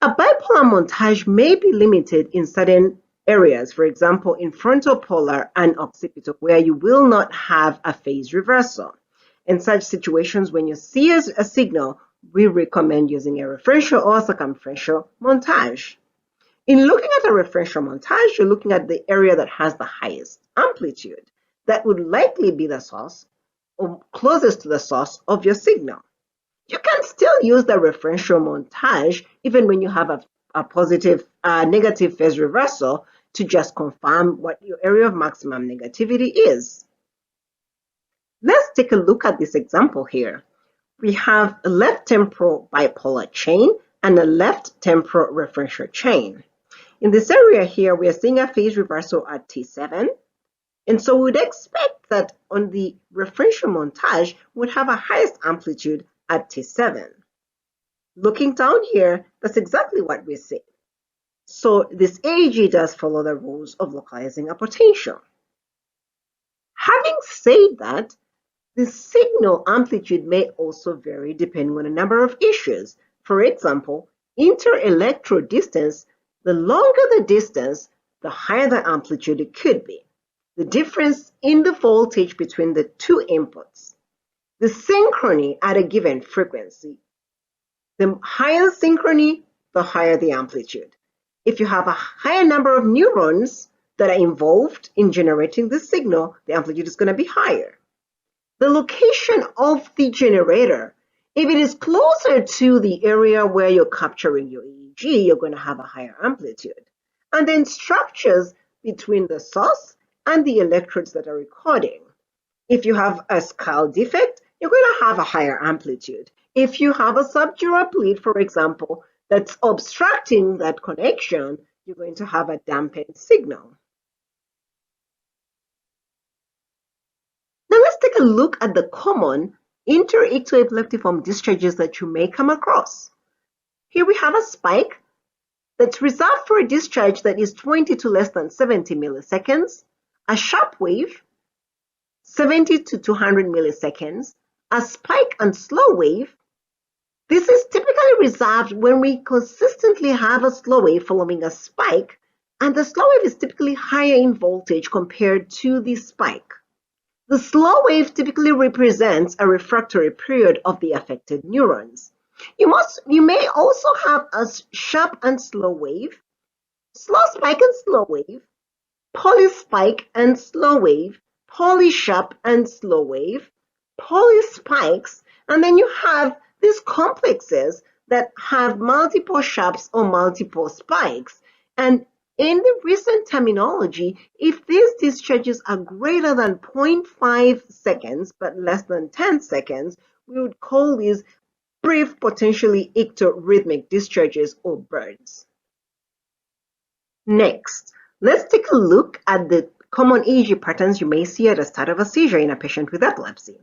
A bipolar montage may be limited in certain areas, for example, in frontopolar and occipital, where you will not have a phase reversal. In such situations, when you see a signal, we recommend using a referential or circumferential montage. In looking at a referential montage, you're looking at the area that has the highest amplitude. That would likely be the source or closest to the source of your signal. You can still use the referential montage even when you have a negative phase reversal to just confirm what your area of maximum negativity is. Let's take a look at this example here. We have a left temporal bipolar chain and a left temporal referential chain. In this area here, we are seeing a phase reversal at T7. And so we'd expect that on the referential montage, we'd have a highest amplitude at T7. Looking down here, that's exactly what we see. So this EEG does follow the rules of localizing a potential. Having said that, the signal amplitude may also vary depending on a number of issues. For example, inter-electrode distance, the longer the distance, the higher the amplitude it could be. The difference in the voltage between the two inputs, the synchrony at a given frequency. The higher synchrony, the higher the amplitude. If you have a higher number of neurons that are involved in generating the signal, the amplitude is going to be higher. The location of the generator, if it is closer to the area where you're capturing your EEG, you're going to have a higher amplitude. And then structures between the source and the electrodes that are recording. If you have a scale defect, you're going to have a higher amplitude. If you have a subdural pleat, for example, that's obstructing that connection, you're going to have a dampened signal. Now let's take a look at the common inter-ictal-epileptiform discharges that you may come across. Here we have a spike that's reserved for a discharge that is 20 to less than 70 milliseconds, a sharp wave, 70 to 200 milliseconds, a spike and slow wave. This is typically reserved when we consistently have a slow wave following a spike, and the slow wave is typically higher in voltage compared to the spike. The slow wave typically represents a refractory period of the affected neurons. You may also have a sharp and slow wave, slow spike and slow wave, polyspike and slow wave, polysharp and slow wave, polyspikes, and then you have these complexes that have multiple sharps or multiple spikes. And in the recent terminology, if these discharges are greater than 0.5 seconds but less than 10 seconds, we would call these brief, potentially ictorhythmic discharges or bursts. Next, let's take a look at the common EEG patterns you may see at the start of a seizure in a patient with epilepsy.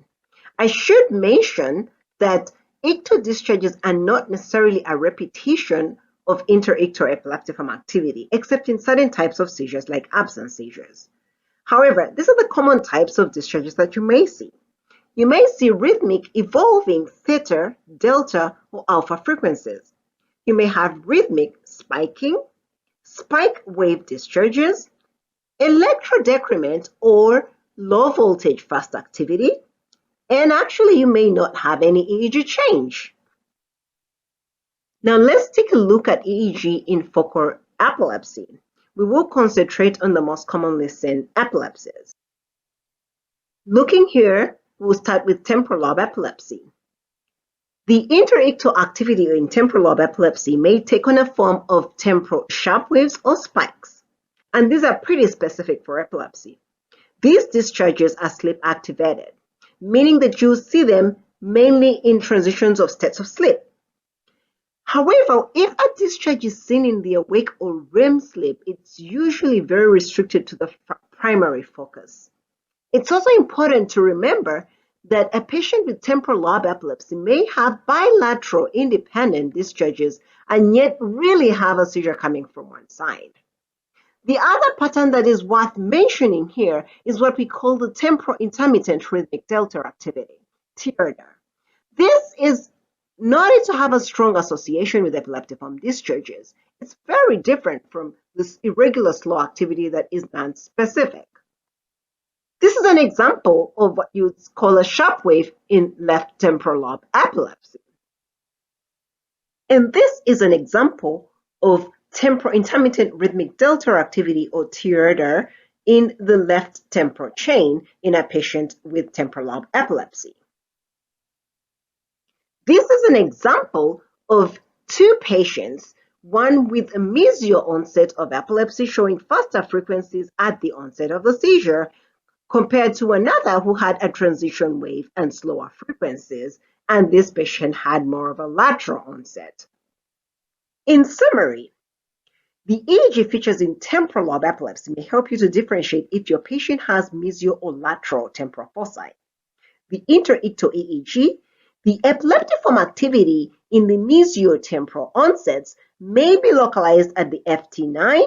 I should mention that ictal discharges are not necessarily a repetition of inter-ictal epileptiform activity, except in certain types of seizures like absence seizures. However, these are the common types of discharges that you may see. You may see rhythmic evolving theta, delta, or alpha frequencies. You may have rhythmic spiking, spike wave discharges, electrodecrement or low voltage fast activity, and actually you may not have any EEG change. Now let's take a look at EEG in focal epilepsy. We will concentrate on the most commonly seen epilepsies. Looking here, we'll start with temporal lobe epilepsy. The interictal activity in temporal lobe epilepsy may take on a form of temporal sharp waves or spikes, and these are pretty specific for epilepsy. These discharges are sleep activated, meaning that you'll see them mainly in transitions of states of sleep. However, if a discharge is seen in the awake or REM sleep, it's usually very restricted to the primary focus. It's also important to remember that a patient with temporal lobe epilepsy may have bilateral independent discharges and yet really have a seizure coming from one side. The other pattern that is worth mentioning here is what we call the temporal intermittent rhythmic delta activity, TIRDA. This is noted to have a strong association with epileptiform discharges. It's very different from this irregular slow activity that is non-specific. This is an example of what you would call a sharp wave in left temporal lobe epilepsy. And this is an example of temporal intermittent rhythmic delta activity or TIRDA in the left temporal chain in a patient with temporal lobe epilepsy. This is an example of two patients, one with a mesial onset of epilepsy showing faster frequencies at the onset of the seizure, compared to another who had a transition wave and slower frequencies, and this patient had more of a lateral onset. In summary, The EEG features in temporal lobe epilepsy may help you to differentiate if your patient has mesial or lateral temporal foci. The interictal EEG, the epileptiform activity in the mesiotemporal onsets may be localized at the FT9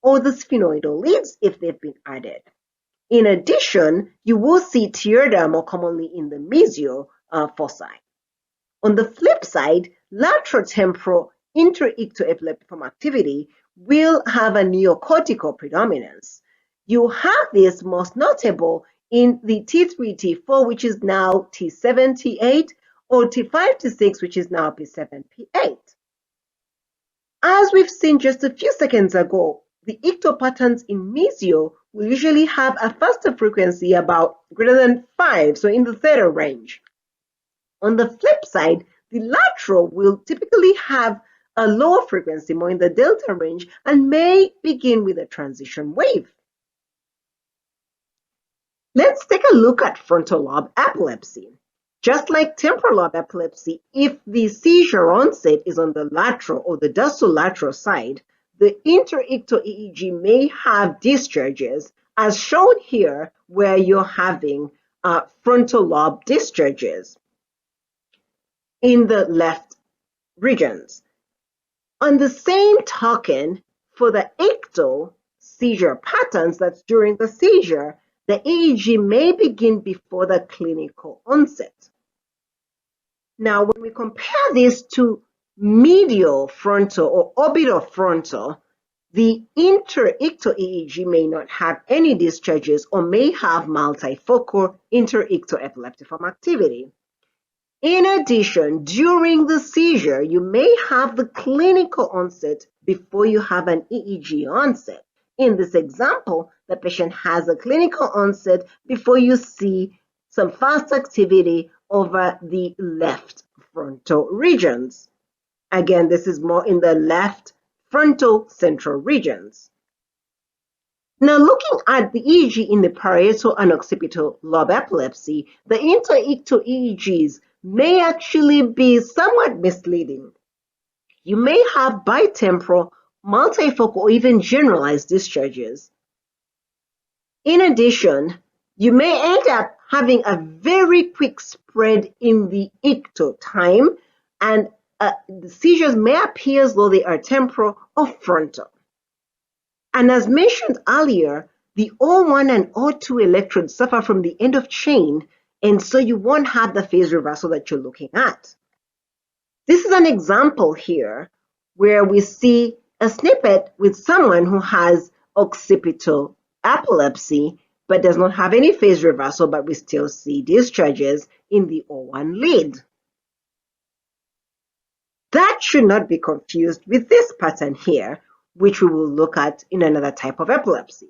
or the sphenoidal leads if they've been added. In addition, you will see tearda more commonly in the mesial foci. On the flip side, lateral temporal interictal epileptiform activity will have a neocortical predominance. You have this most notable in the T3, T4, which is now T7, T8, or T5 to 6, which is now P7, P8. As we've seen just a few seconds ago, the ictal patterns in mesio will usually have a faster frequency, about greater than 5, so in the theta range. On the flip side, the lateral will typically have a lower frequency, more in the delta range, and may begin with a transition wave. Let's take a look at frontal lobe epilepsy. Just like temporal lobe epilepsy, if the seizure onset is on the lateral or the dorsolateral side, the interictal EEG may have discharges, as shown here, where you're having frontal lobe discharges in the left regions. On the same token, for the ictal seizure patterns, that's during the seizure, the EEG may begin before the clinical onset. Now, when we compare this to medial frontal or orbital frontal, the interictal EEG may not have any discharges or may have multifocal interictal epileptiform activity. In addition, during the seizure, you may have the clinical onset before you have an EEG onset. In this example, the patient has a clinical onset before you see some fast activity over the left frontal regions. Again, this is more in the left frontal central regions. Now, looking at the EEG in the parietal and occipital lobe epilepsy, the interictal EEGs may actually be somewhat misleading. You may have bitemporal, multifocal, or even generalized discharges. In addition, you may end up having a very quick spread in the ictal time, and the seizures may appear as though they are temporal or frontal. And as mentioned earlier, the O1 and O2 electrodes suffer from the end of chain, and so you won't have the phase reversal that you're looking at. This is an example here where we see a snippet with someone who has occipital epilepsy but does not have any phase reversal, but we still see discharges in the O1 lead. That should not be confused with this pattern here, which we will look at in another type of epilepsy.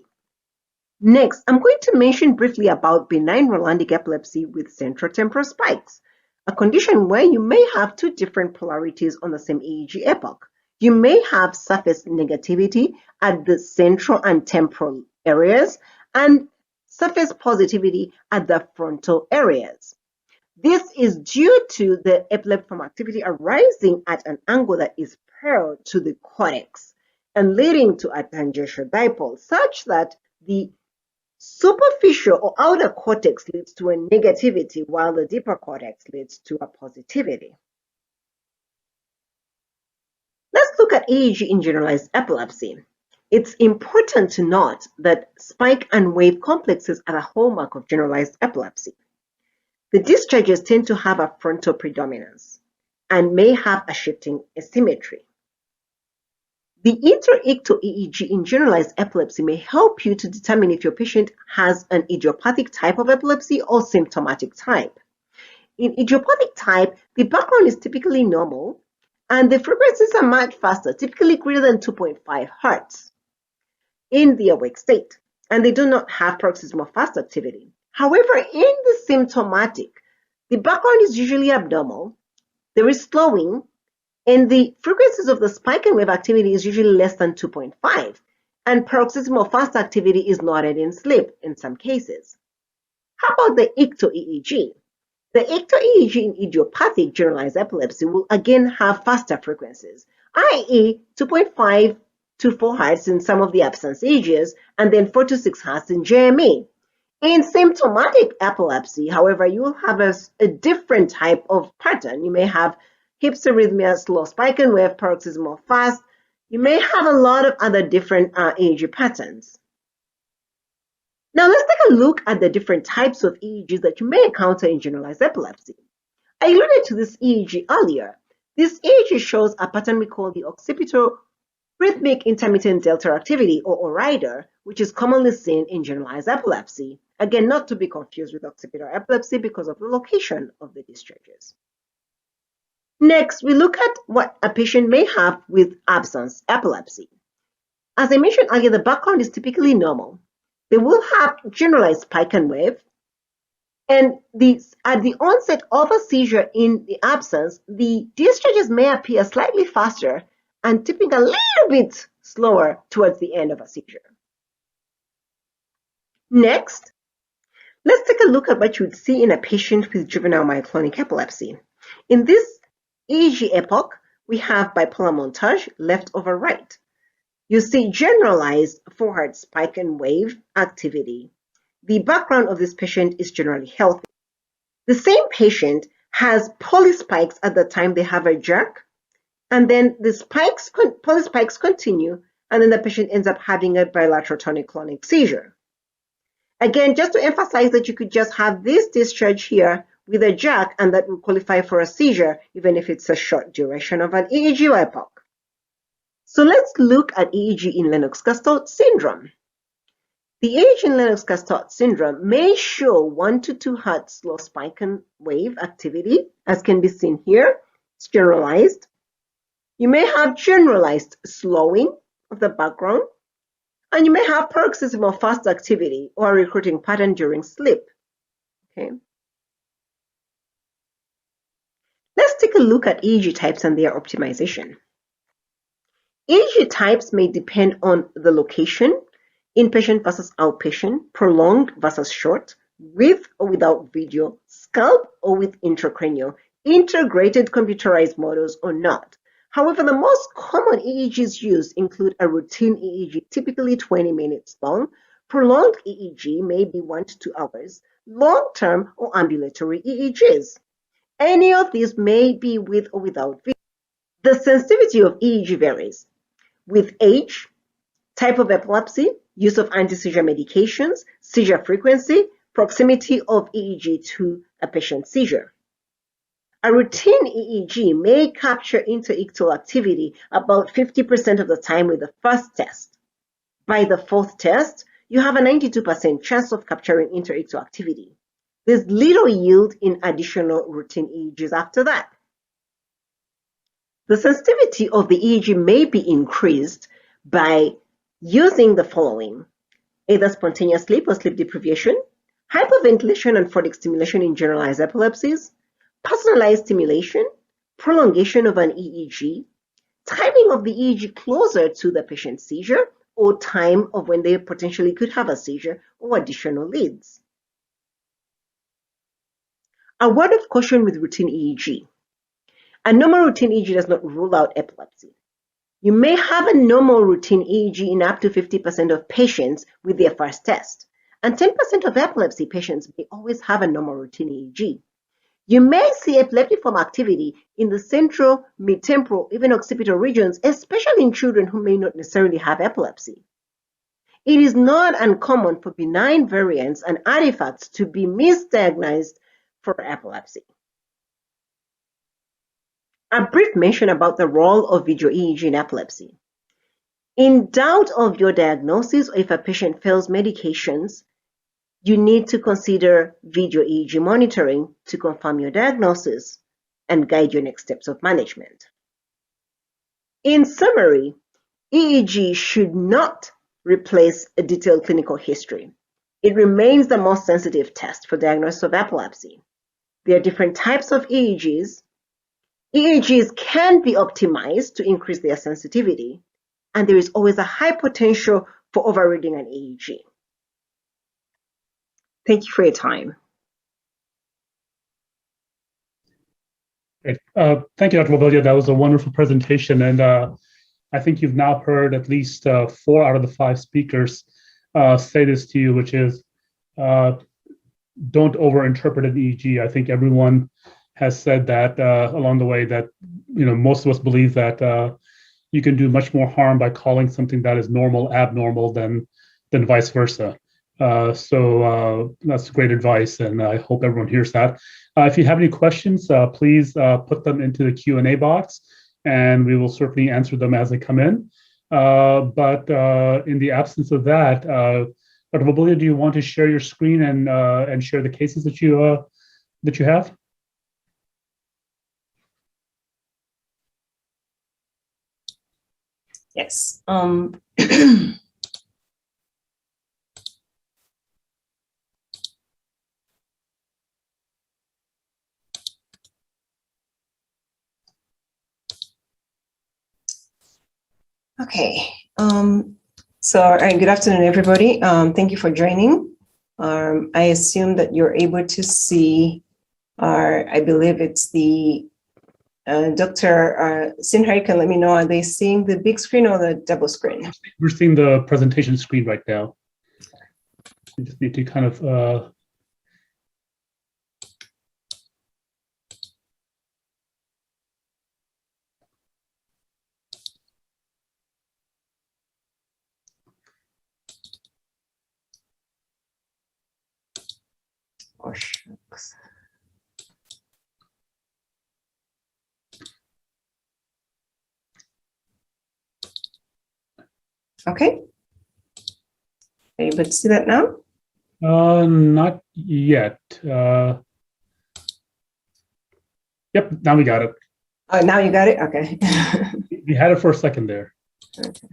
Next, I'm going to mention briefly about benign Rolandic epilepsy with central temporal spikes, a condition where you may have two different polarities on the same EEG epoch. You may have surface negativity at the central and temporal areas and surface positivity at the frontal areas. This is due to the epileptiform activity arising at an angle that is parallel to the cortex and leading to a tangential dipole, such that the superficial or outer cortex leads to a negativity while the deeper cortex leads to a positivity. Let's look at EEG in generalized epilepsy. It's important to note that spike and wave complexes are a hallmark of generalized epilepsy. The discharges tend to have a frontal predominance and may have a shifting asymmetry. The interictal EEG in generalized epilepsy may help you to determine if your patient has an idiopathic type of epilepsy or symptomatic type. In idiopathic type, the background is typically normal and the frequencies are much faster, typically greater than 2.5 Hertz in the awake state, and they do not have paroxysmal fast activity. However, in the symptomatic, the background is usually abnormal, there is slowing, and the frequencies of the spike and wave activity is usually less than 2.5, and paroxysmal fast activity is noted in sleep in some cases. How about the ictal EEG? The ictal EEG in idiopathic generalized epilepsy will again have faster frequencies, i.e. 2.5 to 4 Hz in some of the absence ages, and then 4 to 6 Hz in JMA. In symptomatic epilepsy, however, you will have a different type of pattern. You may have hypsarrhythmia, slow spike and wave, paroxysmal fast. You may have a lot of other different EEG patterns. Now let's take a look at the different types of EEGs that you may encounter in generalized epilepsy. I alluded to this EEG earlier. This EEG shows a pattern we call the occipital rhythmic intermittent delta activity, or ORIDER, which is commonly seen in generalized epilepsy. Again, not to be confused with occipital epilepsy because of the location of the discharges. Next, we look at what a patient may have with absence epilepsy. As I mentioned earlier, the background is typically normal. They will have generalized spike and wave, and at the onset of a seizure in the absence, the discharges may appear slightly faster and tipping a little bit slower towards the end of a seizure. Next, let's take a look at what you would see in a patient with juvenile myoclonic epilepsy. In this EEG epoch, we have bipolar montage left over right. You see generalized 4 Hz spike and wave activity. The background of this patient is generally healthy. The same patient has polyspikes at the time they have a jerk, and then the polyspikes continue, and then the patient ends up having a bilateral tonic-clonic seizure. Again, just to emphasize that you could just have this discharge here with a jerk, and that will qualify for a seizure, even if it's a short duration of an EEG epoch. So let's look at EEG in Lennox-Gastaut syndrome. The EEG in Lennox-Gastaut syndrome may show 1 to 2 Hz slow spike and wave activity, as can be seen here. It's generalized. You may have generalized slowing of the background, and you may have paroxysmal fast activity or a recruiting pattern during sleep. Okay. Let's take a look at EEG types and their optimization. EEG types may depend on the location, inpatient versus outpatient, prolonged versus short, with or without video, scalp or with intracranial, integrated computerized models or not. However, the most common EEGs used include a routine EEG, typically 20 minutes long, prolonged EEG, maybe 1 to 2 hours, long-term or ambulatory EEGs. Any of these may be with or without video. The sensitivity of EEG varies with age, type of epilepsy, use of anti-seizure medications, seizure frequency, proximity of EEG to a patient's seizure. A routine EEG may capture interictal activity about 50% of the time with the first test. By the 4th test, you have a 92% chance of capturing interictal activity. There's little yield in additional routine EEGs after that. The sensitivity of the EEG may be increased by using the following: either spontaneous sleep or sleep deprivation, hyperventilation and photic stimulation in generalized epilepsies, personalized stimulation, prolongation of an EEG, timing of the EEG closer to the patient's seizure, or time of when they potentially could have a seizure, or additional leads. A word of caution with routine EEG. A normal routine EEG does not rule out epilepsy. You may have a normal routine EEG in up to 50% of patients with their first test, and 10% of epilepsy patients may always have a normal routine EEG. You may see epileptiform activity in the central, mid-temporal, even occipital regions, especially in children who may not necessarily have epilepsy. It is not uncommon for benign variants and artifacts to be misdiagnosed for epilepsy. A brief mention about the role of video EEG in epilepsy. In doubt of your diagnosis, or if a patient fails medications, you need to consider video EEG monitoring to confirm your diagnosis and guide your next steps of management. In summary, EEG should not replace a detailed clinical history. It remains the most sensitive test for diagnosis of epilepsy. There are different types of EEGs. EEGs can be optimized to increase their sensitivity, and there is always a high potential for overreading an EEG. Thank you for your time. Great. Thank you, Dr. Mobilia. That was a wonderful presentation. And I think you've now heard at least 4 out of the 5 speakers say this to you, which is don't overinterpret an EEG. I think everyone has said that along the way, that most of us believe that you can do much more harm by calling something that is normal abnormal than vice versa. So that's great advice, and I hope everyone hears that. If you have any questions, please put them into the Q&A box, and we will certainly answer them as they come in. But in the absence of that, Dr. Bobulia, do you want to share your screen and share the cases that you have? Yes. Okay. Good afternoon, everybody. Thank you for joining. I assume that you're able to see I believe it's the Dr. Sinhari can let me know, are they seeing the big screen or the double screen? We're seeing the presentation screen right now. We just need to kind of Oh, shucks. Okay. Are you able to see that now? not yet. Yep, now we got it. Oh, now you got it? Okay. We had it for a second there. Okay.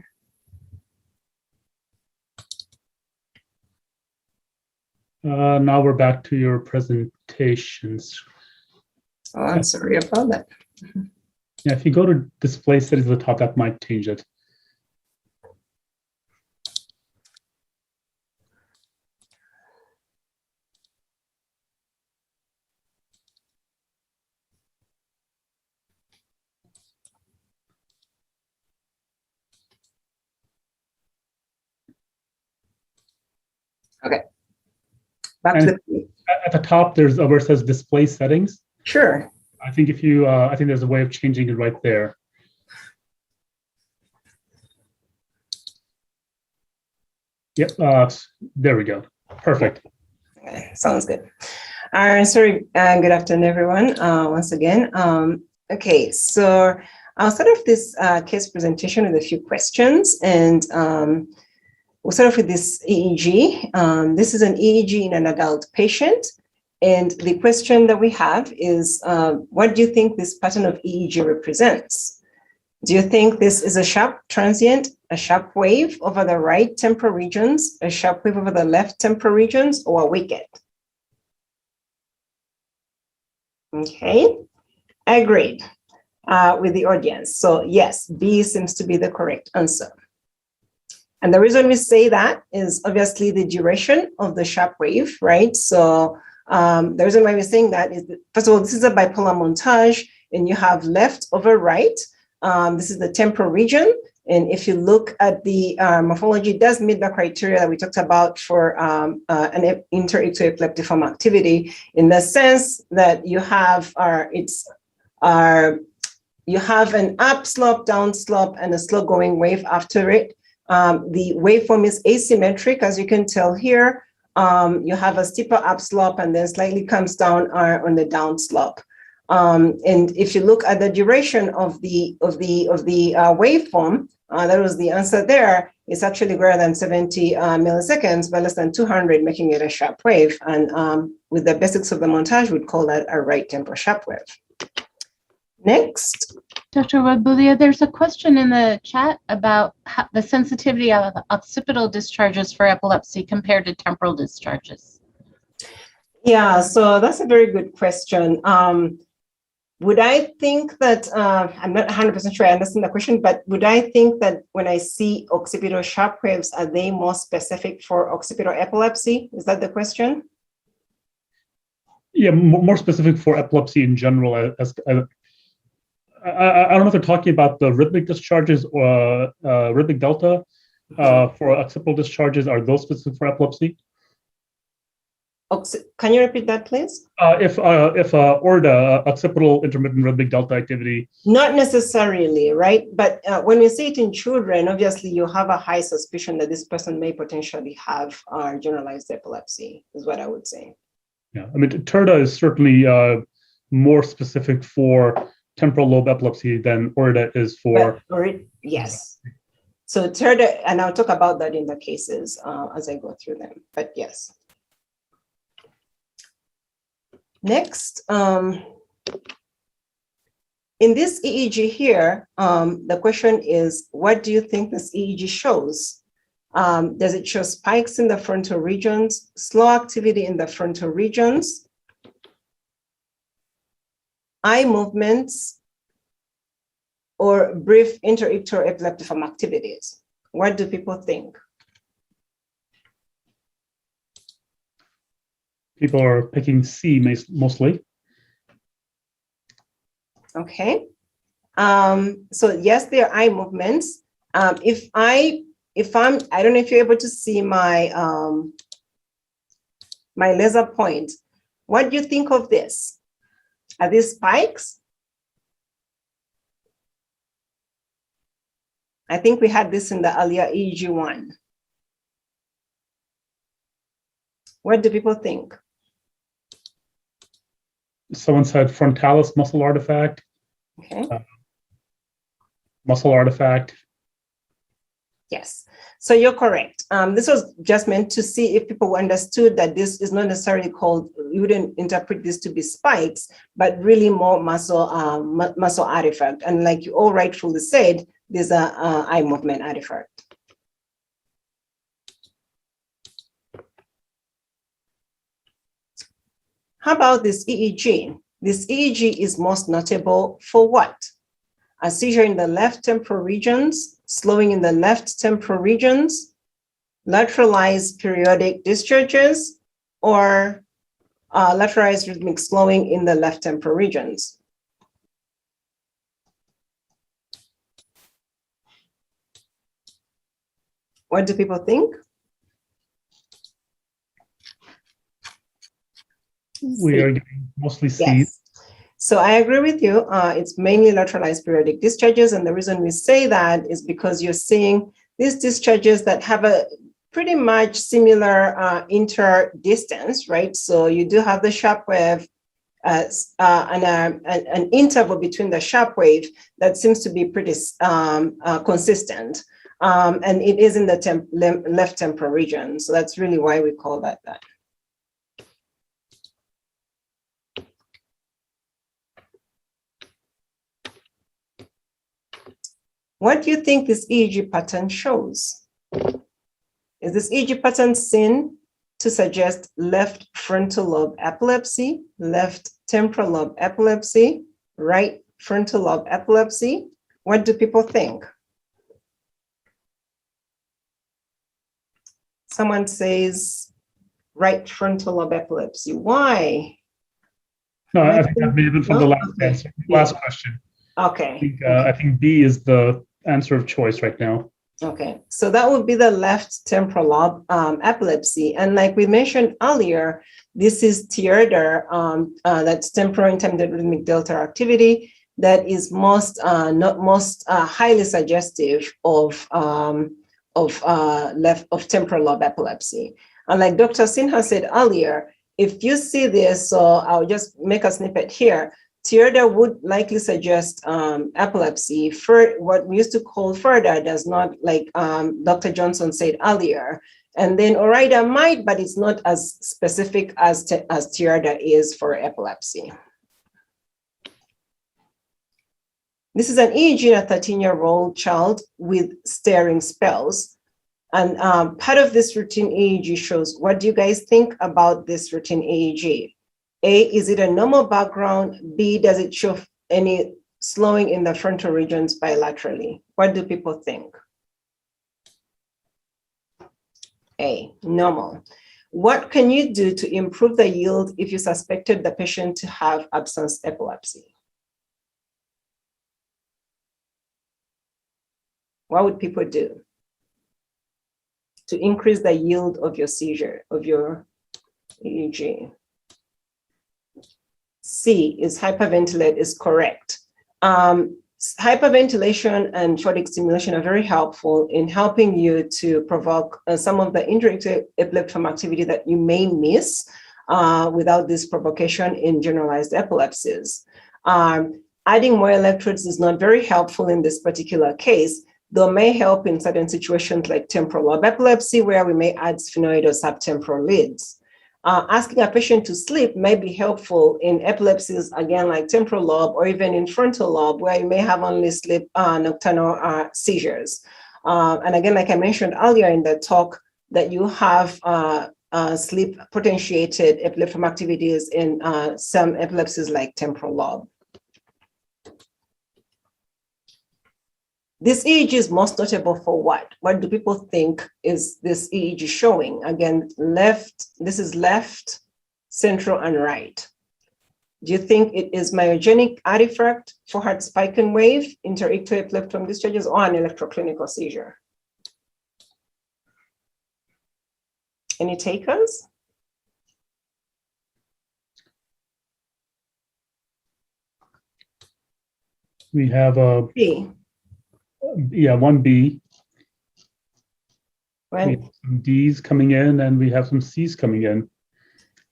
Now we're back to your presentations. Oh, I'm sorry about that. Yeah, if you go to display settings at the top, that might change it. Okay. Back And to the at the top, there's where it says display settings. Sure. I think if you, I think there's a way of changing it right there. Yep, there we go. Perfect. Okay, sounds good. Sorry, good afternoon, everyone, once again. Okay, so I'll start off this case presentation with a few questions, and we'll start off with this EEG. This is an EEG in an adult patient, and the question that we have is, what do you think this pattern of EEG represents? Do you think this is a sharp transient, a sharp wave over the right temporal regions, a sharp wave over the left temporal regions, or a wicket? Okay, agreed with the audience. So yes, B seems to be the correct answer. And the reason we say that is obviously the duration of the sharp wave, right? So the reason why we're saying that is that, first of all, this is a bipolar montage, and you have left over right. This is the temporal region. And if you look at the morphology, it does meet the criteria that we talked about for an inter-ictoepileptiform activity, in the sense that you have you have an up slope, down slope, and a slow going wave after it. The waveform is asymmetric, as you can tell here. You have a steeper up slope and then slightly comes down on the down slope. And if you look at the duration of the waveform, that was the answer there. It's actually greater than 70 milliseconds, but less than 200, making it a sharp wave. And with the basics of the montage, we'd call that a right temporal sharp wave. Next. Dr. Wabulia, there's a question in the chat about the sensitivity of occipital discharges for epilepsy compared to temporal discharges. Yeah, so that's a very good question. Would I think that, I'm not 100% sure I understand the question, but would I think that when I see occipital sharp waves, are they more specific for occipital epilepsy? Is that the question? Yeah, more specific for epilepsy in general. I don't know if they're talking about the rhythmic discharges or rhythmic delta for occipital discharges. Are those specific for epilepsy? Can you repeat that, please? If ORDA, occipital intermittent rhythmic delta activity. Not necessarily, right? But when we see it in children, obviously you have a high suspicion that this person may potentially have generalized epilepsy, is what I would say. Yeah, I mean, TERDA is certainly more specific for temporal lobe epilepsy than ORDA is for. Yes. So TERDA, and I'll talk about that in the cases as I go through them, but yes. Next, in this EEG here, the question is, what do you think this EEG shows? Does it show spikes in the frontal regions, slow activity in the frontal regions, eye movements, or brief interictal epileptiform activities? What do people think? People are picking C mostly. Okay. So yes, there are eye movements. If I don't know if you're able to see my my laser point. What do you think of this? Are these spikes? I think we had this in the earlier EEG one. What do people think? Someone said frontalis muscle artifact. Okay. Muscle artifact. Yes, so you're correct. This was just meant to see if people understood that this is not necessarily called, you wouldn't interpret this to be spikes, but really more muscle muscle artifact. And like you all rightfully said, these are eye movement artifact. How about this EEG? This EEG is most notable for what? A seizure in the left temporal regions, slowing in the left temporal regions, lateralized periodic discharges, or lateralized rhythmic slowing in the left temporal regions. What do people think? We are getting mostly C. Yes. So I agree with you. It's mainly lateralized periodic discharges. And the reason we say that is because you're seeing these discharges that have a pretty much similar interdistance, right? So you do have the sharp wave and an interval between the sharp wave that seems to be pretty consistent. And it is in the left temporal region. So that's really why we call that that. What do you think this EEG pattern shows? Is this EEG pattern seen to suggest left frontal lobe epilepsy, left temporal lobe epilepsy, right frontal lobe epilepsy? What do people think? Someone says right frontal lobe epilepsy. Why? No, I think that may have been from the last answer, last question. Okay. I think B is the answer of choice right now. Okay, so that would be the left temporal lobe epilepsy. And like we mentioned earlier, this is TERDA, that's temporal intermittent rhythmic delta activity that is most highly suggestive of temporal lobe epilepsy. And like Dr. Sinha said earlier, if you see this, so I'll just make a snippet here. TERDA would likely suggest epilepsy. For what we used to call FERDA does not, like Dr. Johnson said earlier. And then ORIDA might, but it's not as specific as TERDA is for epilepsy. This is an EEG in a 13-year-old child with staring spells. And part of this routine EEG shows, what do you guys think about this routine EEG? A, is it a normal background? B, does it show any slowing in the frontal regions bilaterally? What do people think? A, normal. What can you do to improve the yield if you suspected the patient to have absence epilepsy? What would people do to increase the yield of your seizure, of your EEG? C is hyperventilate is correct. Hyperventilation and shortic stimulation are very helpful in helping you to provoke some of the indirect epileptiform activity that you may miss without this provocation in generalized epilepsies. Adding more electrodes is not very helpful in this particular case, though may help in certain situations like temporal lobe epilepsy, where we may add sphenoid or subtemporal leads. Asking a patient to sleep may be helpful in epilepsies, again, like temporal lobe or even in frontal lobe, where you may have only sleep nocturnal seizures. And again, like I mentioned earlier in the talk, that you have sleep potentiated epileptiform activities in some epilepsies like temporal lobe. This EEG is most notable for what? What do people think is this EEG showing? Again, left, this is left, central, and right. Do you think it is myogenic artifact, forehead spike and wave, interictal epileptiform discharges, or an electroclinical seizure? Any takers? We have a B. Yeah, 1B. When, We have some D's coming in and we have some C's coming in.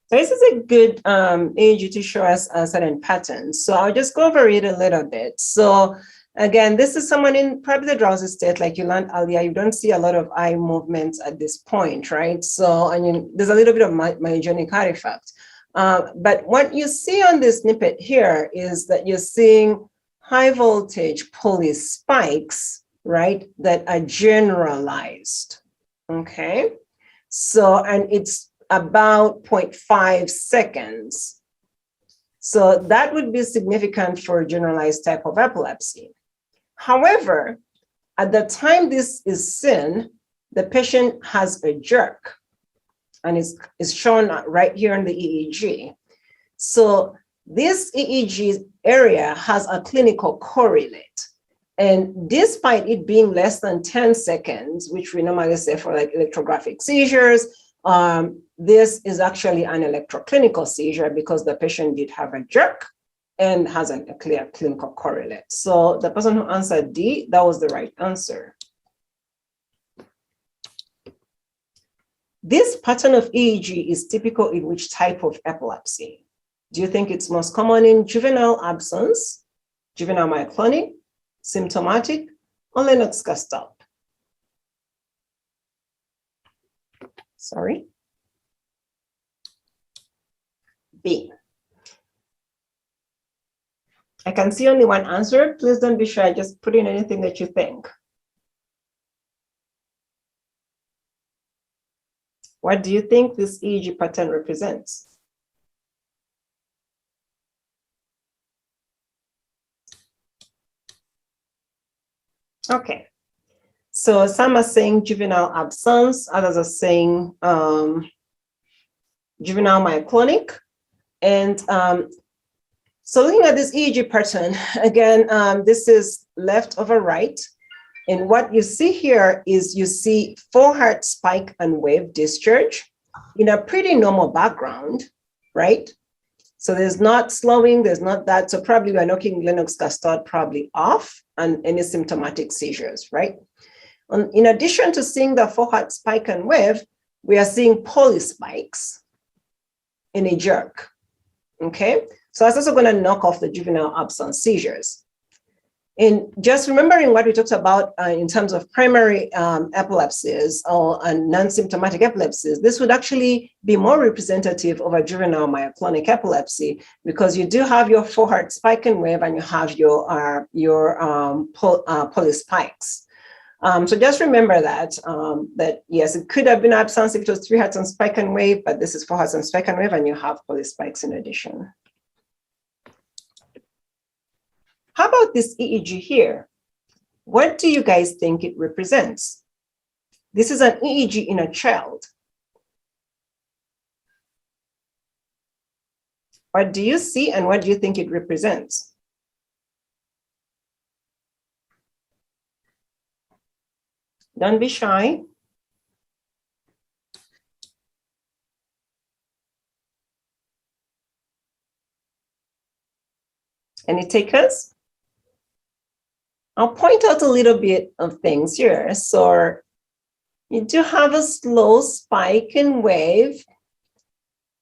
So this is a good EEG to show us certain patterns. So I'll just go over it a little bit. So again, this is someone in probably the drowsy state, like you learned earlier. You don't see a lot of eye movements at this point, right? So I mean, there's a little bit of myogenic artifact. But what you see on this snippet here is that you're seeing high voltage pulse spikes, right, that are generalized, okay? So, and it's about 0.5 seconds. So that would be significant for a generalized type of epilepsy. However, at the time this is seen, the patient has a jerk, and it's shown right here in the EEG. So this EEG area has a clinical correlate. And despite it being less than 10 seconds, which we normally say for like electrographic seizures, this is actually an electroclinical seizure because the patient did have a jerk and has a clear clinical correlate. So the person who answered D, that was the right answer. This pattern of EEG is typical in which type of epilepsy? Do you think it's most common in juvenile absence, juvenile myoclonic, symptomatic, or Lennox-Gastaut? Sorry. B. I can see only one answer. Please don't be shy. Just put in anything that you think. What do you think this EEG pattern represents? Okay, so some are saying juvenile absence, others are saying juvenile myoclonic. And so looking at this EEG pattern, again, this is left over right. And what you see here is you see forehead spike and wave discharge in a pretty normal background, right? So there's not slowing, there's not that. So probably we're knocking Lennox-Gastaut probably off and any symptomatic seizures, right? In addition to seeing the forehead spike and wave, we are seeing pulse spikes in a jerk, okay? So that's also gonna knock off the juvenile absence seizures. And just remembering what we talked about in terms of primary epilepsies or non-symptomatic epilepsies, this would actually be more representative of a juvenile myoclonic epilepsy because you do have your forehead spike and wave and you have your pulse spikes. So just remember that, that yes, it could have been absence if it was 3 hertz and spike and wave, but this is 4 hertz and spike and wave and you have pulse spikes in addition. How about this EEG here? What do you guys think it represents? This is an EEG in a child. What do you see and what do you think it represents? Don't be shy. Any takers? I'll point out a little bit of things here. So you do have a slow spike and wave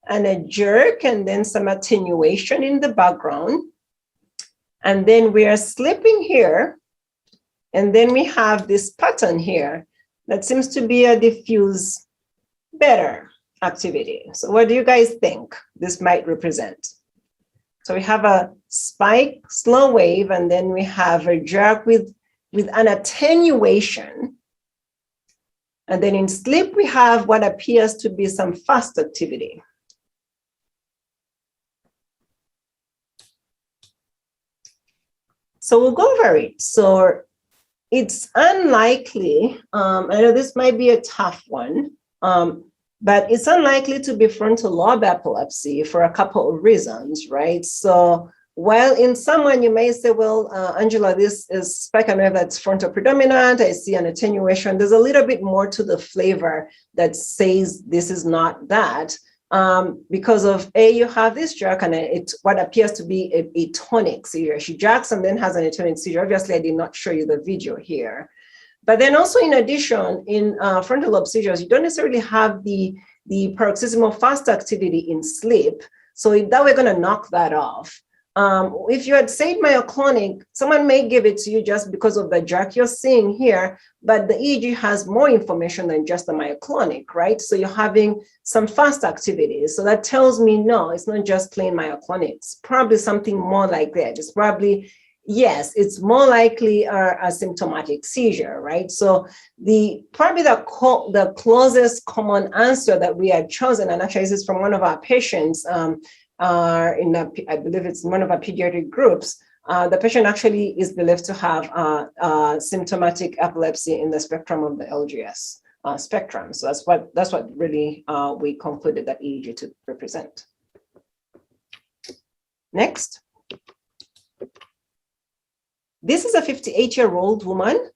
and a jerk and then some attenuation in the background. And then we are slipping here. And then we have this pattern here that seems to be a diffuse better activity. So what do you guys think this might represent? So we have a spike, slow wave, and then we have a jerk with an attenuation. And then in slip, we have what appears to be some fast activity. So we'll go over it. So it's unlikely, I know this might be a tough one, but it's unlikely to be frontal lobe epilepsy for a couple of reasons, right? So while in someone you may say, well, Angela, this is spike and wave that's frontal predominant, I see an attenuation. There's a little bit more to the flavor that says this is not that. Because of you have this jerk and it's what appears to be a tonic seizure. She jerks and then has an atonic seizure. Obviously, I did not show you the video here. But then also in addition, in frontal lobe seizures, you don't necessarily have the paroxysmal fast activity in sleep. So that we're going to knock that off. If you had said myoclonic, someone may give it to you just because of the jerk you're seeing here, but the EEG has more information than just the myoclonic, right? So you're having some fast activity. So that tells me, no, it's not just plain myoclonic. It's probably something more like that. It's probably, yes, it's more likely a symptomatic seizure, right? So probably the closest common answer that we had chosen, and actually this is from one of our patients, I believe it's one of our pediatric groups, the patient actually is believed to have symptomatic epilepsy in the spectrum of the LGS spectrum. So that's what really we concluded that EEG to represent. Next. This is a 58-year-old woman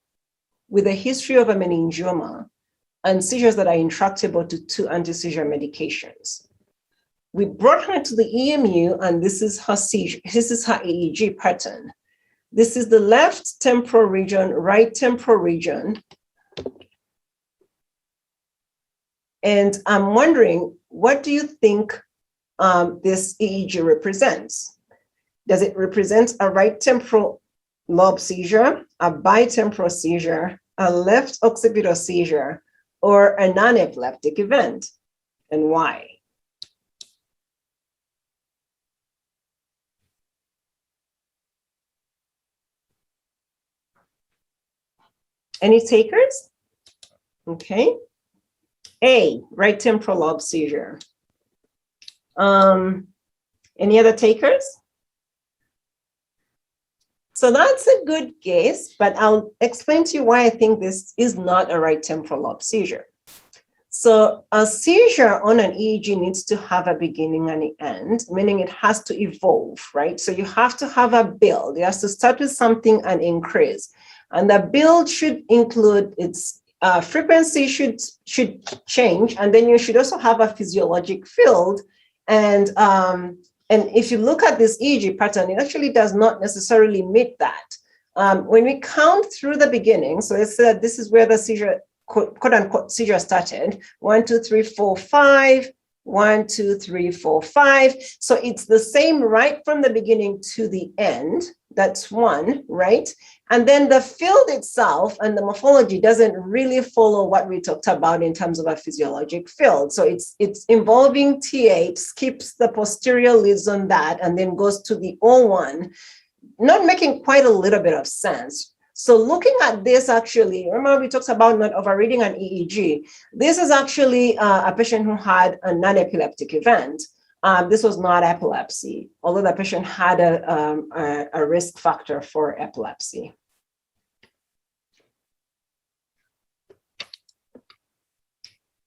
with a history of a meningioma and seizures that are intractable to 2 anti-seizure medications. We brought her to the EMU, and this is her seizure. This is her EEG pattern. This is the left temporal region, right temporal region. And I'm wondering, what do you think this EEG represents? Does it represent a right temporal lobe seizure, a bitemporal seizure, a left occipital seizure, or a non-epileptic event? And why? Any takers? Okay. A, right temporal lobe seizure. Any other takers? So that's a good guess, but I'll explain to you why I think this is not a right temporal lobe seizure. So a seizure on an EEG needs to have a beginning and an end, meaning it has to evolve, right? So you have to have a build. It has to start with something and increase. And the build should include its frequency should change, and then you should also have a physiologic field. And if you look at this EEG pattern, it actually does not necessarily meet that. When we count through the beginning, so let's say that this is where the seizure, quote unquote, seizure started. 1, 2, 3, 4, 5. 1, 2, 3, 4, 5. So it's the same right from the beginning to the end. That's 1, right? And then the field itself and the morphology doesn't really follow what we talked about in terms of a physiologic field. So it's involving T8, skips the posterior leads on that, and then goes to the O1, not making quite a little bit of sense. So looking at this, actually, remember we talked about not overreading an EEG. This is actually a patient who had a non-epileptic event. This was not epilepsy, although the patient had a risk factor for epilepsy.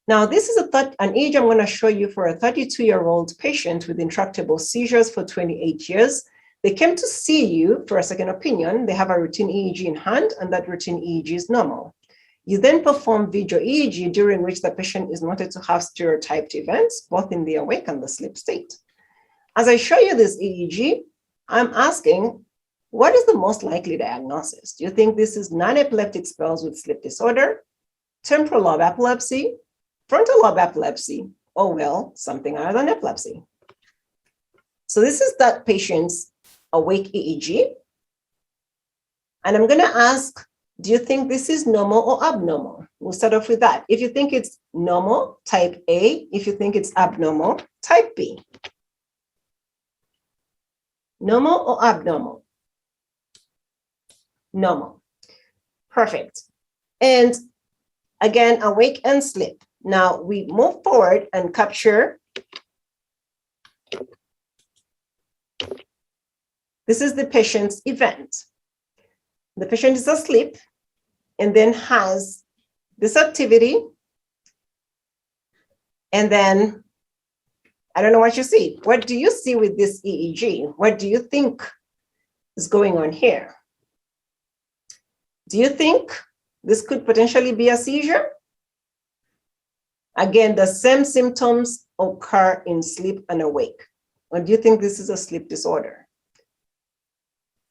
Now, this is an EEG I'm going to show you for a 32-year-old patient with intractable seizures for 28 years. They came to see you for a second opinion. They have a routine EEG in hand, and that routine EEG is normal. You then perform video EEG, during which the patient is noted to have stereotyped events, both in the awake and the sleep state. As I show you this EEG, I'm asking, what is the most likely diagnosis? Do you think this is non-epileptic spells with sleep disorder, temporal lobe epilepsy, frontal lobe epilepsy, or well, something other than epilepsy? So this is that patient's awake EEG. And I'm going to ask, do you think this is normal or abnormal? We'll start off with that. If you think it's normal, type A. If you think it's abnormal, type B. Normal or abnormal? Normal. Perfect. And again, awake and sleep. Now we move forward and capture. This is the patient's event. The patient is asleep and then has this activity. And then, I don't know what you see. What do you see with this EEG? What do you think is going on here? Do you think this could potentially be a seizure? Again, the same symptoms occur in sleep and awake. Or do you think this is a sleep disorder?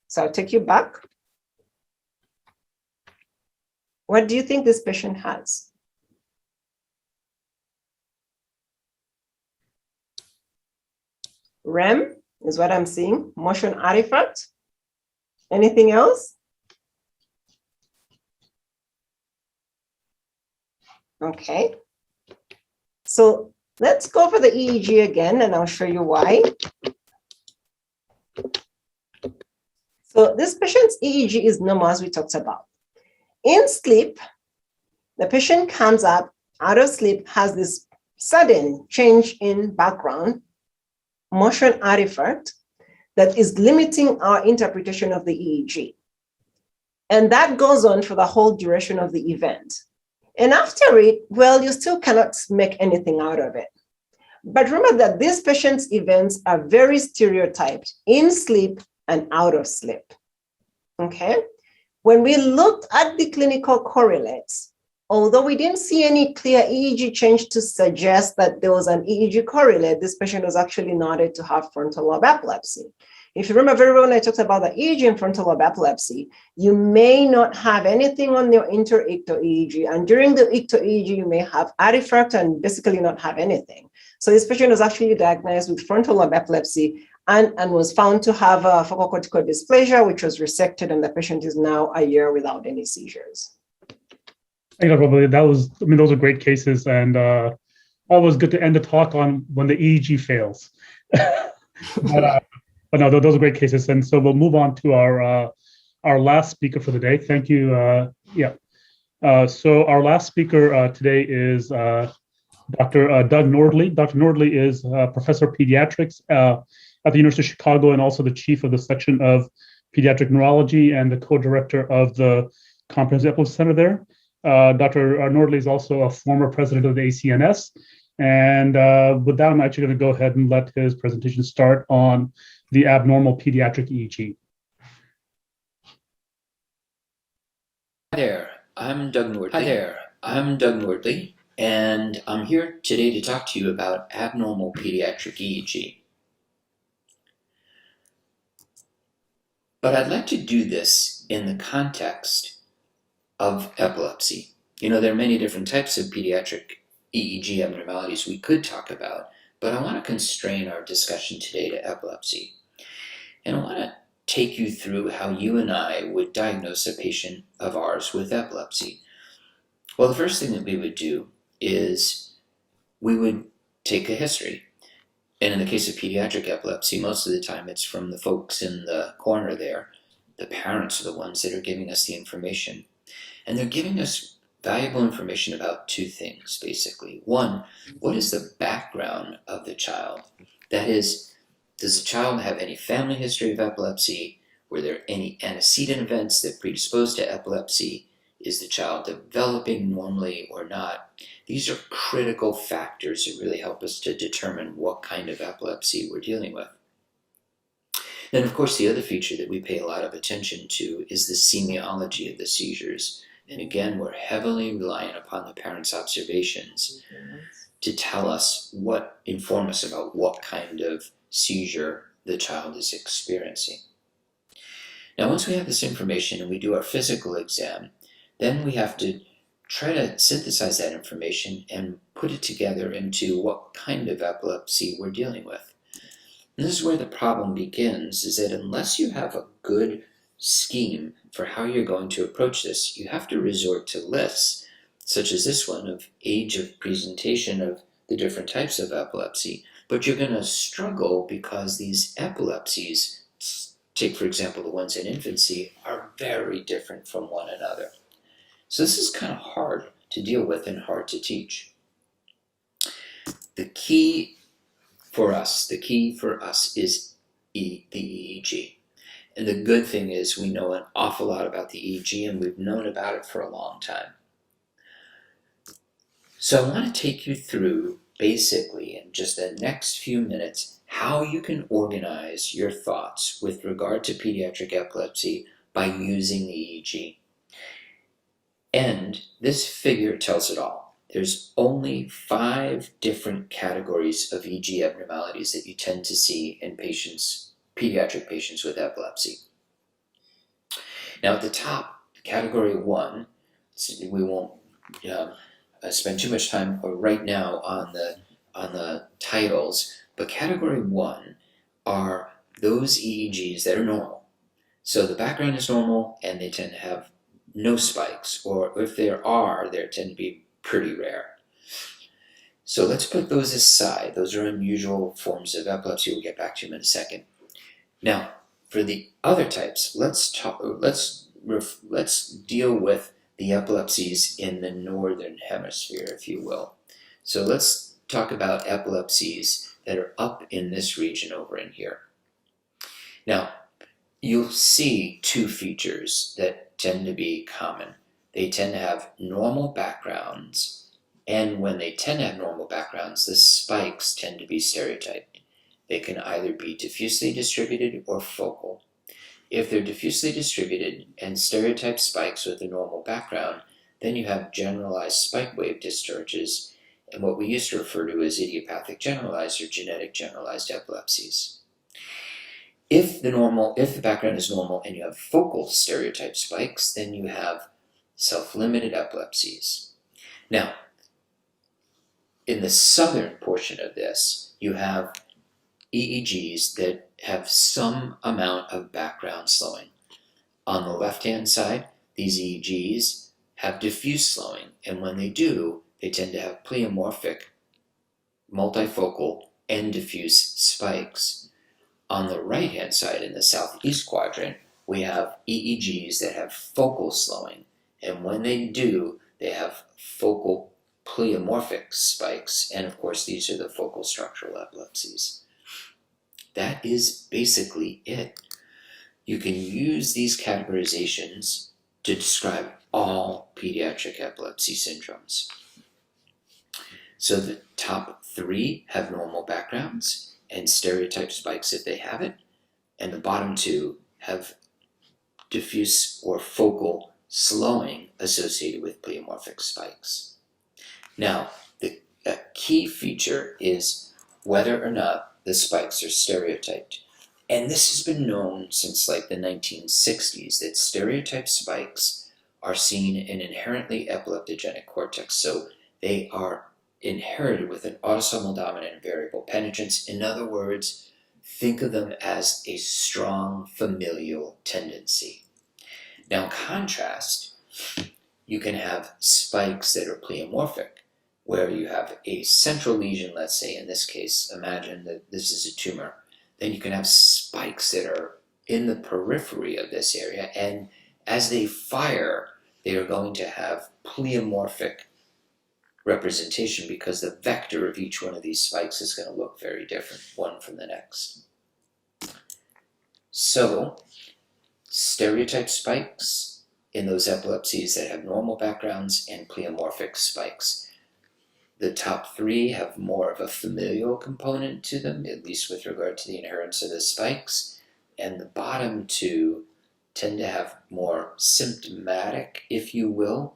So I'll take you back. What do you think this patient has? REM is what I'm seeing. Motion artifact. Anything else? Okay. So let's go for the EEG again, and I'll show you why. So this patient's EEG is normal, as we talked about. In sleep, the patient comes up out of sleep, has this sudden change in background, motion artifact that is limiting our interpretation of the EEG. And that goes on for the whole duration of the event. And after it, well, you still cannot make anything out of it. But remember that these patients' events are very stereotyped in sleep and out of sleep. Okay? When we looked at the clinical correlates, although we didn't see any clear EEG change to suggest that there was an EEG correlate, this patient was actually noted to have frontal lobe epilepsy. If you remember very well when I talked about the EEG in frontal lobe epilepsy, you may not have anything on your inter-ictal EEG. And during the ictal EEG, you may have artifact and basically not have anything. So this patient was actually diagnosed with frontal lobe epilepsy and was found to have a focal cortical dysplasia, which was resected, and the patient is now a year without any seizures. Probably those are great cases, and always good to end the talk on when the EEG fails. But no, those are great cases, and so we'll move on to our last speaker for the day. Thank you. So our last speaker today is Dr. Doug Nordley. Dr. Nordley is professor of pediatrics at the University of Chicago, and also the chief of the section of pediatric neurology and the co-director of the Comprehensive Epilepsy Center there. Dr. Nordley is also a former president of the ACNS. And with that, I'm actually going to go ahead and let his presentation start on the abnormal pediatric EEG. Hi there, I'm Doug Nordley. And I'm here today to talk to you about abnormal pediatric EEG. But I'd like to do this in the context of epilepsy. There are many different types of pediatric EEG abnormalities we could talk about, but I want to constrain our discussion today to epilepsy. And I want to take you through how you and I would diagnose a patient of ours with epilepsy. Well, the first thing that we would do is we would take a history. And in the case of pediatric epilepsy, most of the time it's from the folks in the corner there. The parents are the ones that are giving us the information. And they're giving us valuable information about two things, basically. One, what is the background of the child? That is, does the child have any family history of epilepsy? Were there any antecedent events that predispose to epilepsy? Is the child developing normally or not? These are critical factors that really help us to determine what kind of epilepsy we're dealing with. Then, of course, the other feature that we pay a lot of attention to is the semiology of the seizures. And again, we're heavily reliant upon the parents' observations to tell us inform us about what kind of seizure the child is experiencing. Now, once we have this information and we do our physical exam, then we have to try to synthesize that information and put it together into what kind of epilepsy we're dealing with. And this is where the problem begins, is that unless you have a good scheme for how you're going to approach this, you have to resort to lists, such as this one of age of presentation of the different types of epilepsy. But you're going to struggle because these epilepsies, take for example the ones in infancy, are very different from one another. So this is kind of hard to deal with and hard to teach. The key for us is the EEG. And the good thing is we know an awful lot about the EEG, and we've known about it for a long time. So I want to take you through, basically, in just the next few minutes, how you can organize your thoughts with regard to pediatric epilepsy by using the EEG. And this figure tells it all. There's only 5 different categories of EEG abnormalities that you tend to see in pediatric patients with epilepsy. Now at the top, category 1, we won't spend too much time right now on the titles, but category 1 are those EEGs that are normal. So the background is normal and they tend to have no spikes, or if there are, they tend to be pretty rare. So let's put those aside. Those are unusual forms of epilepsy. We'll get back to them in a second. Now, for the other types, let's deal with the epilepsies in the northern hemisphere, if you will. So let's talk about epilepsies that are up in this region over in here. Now, you'll see 2 features that tend to be common. They tend to have normal backgrounds, and when they tend to have normal backgrounds, the spikes tend to be stereotyped. They can either be diffusely distributed or focal. If they're diffusely distributed and stereotyped spikes with a normal background, then you have generalized spike wave discharges, and what we used to refer to as idiopathic generalized or genetic generalized epilepsies. If the background is normal and you have focal stereotype spikes, then you have self-limited epilepsies. Now, in the southern portion of this, you have EEGs that have some amount of background slowing. On the left-hand side, these EEGs have diffuse slowing, and when they do, they tend to have pleomorphic, multifocal, and diffuse spikes. On the right-hand side, in the southeast quadrant, we have EEGs that have focal slowing, and when they do, they have focal pleomorphic spikes, and of course these are the focal structural epilepsies. That is basically it. You can use these categorizations to describe all pediatric epilepsy syndromes. So the top 3 have normal backgrounds and stereotype spikes if they have it, and the bottom 2 have diffuse or focal slowing associated with pleomorphic spikes. Now, the key feature is whether or not the spikes are stereotyped. And this has been known since like the 1960s, that stereotype spikes are seen in inherently epileptogenic cortex. So they are inherited with an autosomal dominant and variable penetrance. In other words, think of them as a strong familial tendency. Now, in contrast, you can have spikes that are pleomorphic, where you have a central lesion, let's say in this case, imagine that this is a tumor. Then you can have spikes that are in the periphery of this area, and as they fire, they are going to have pleomorphic representation because the vector of each one of these spikes is going to look very different, one from the next. So, stereotype spikes in those epilepsies that have normal backgrounds and pleomorphic spikes. The top 3 have more of a familial component to them, at least with regard to the inheritance of the spikes, and the bottom 2 tend to have more symptomatic, if you will,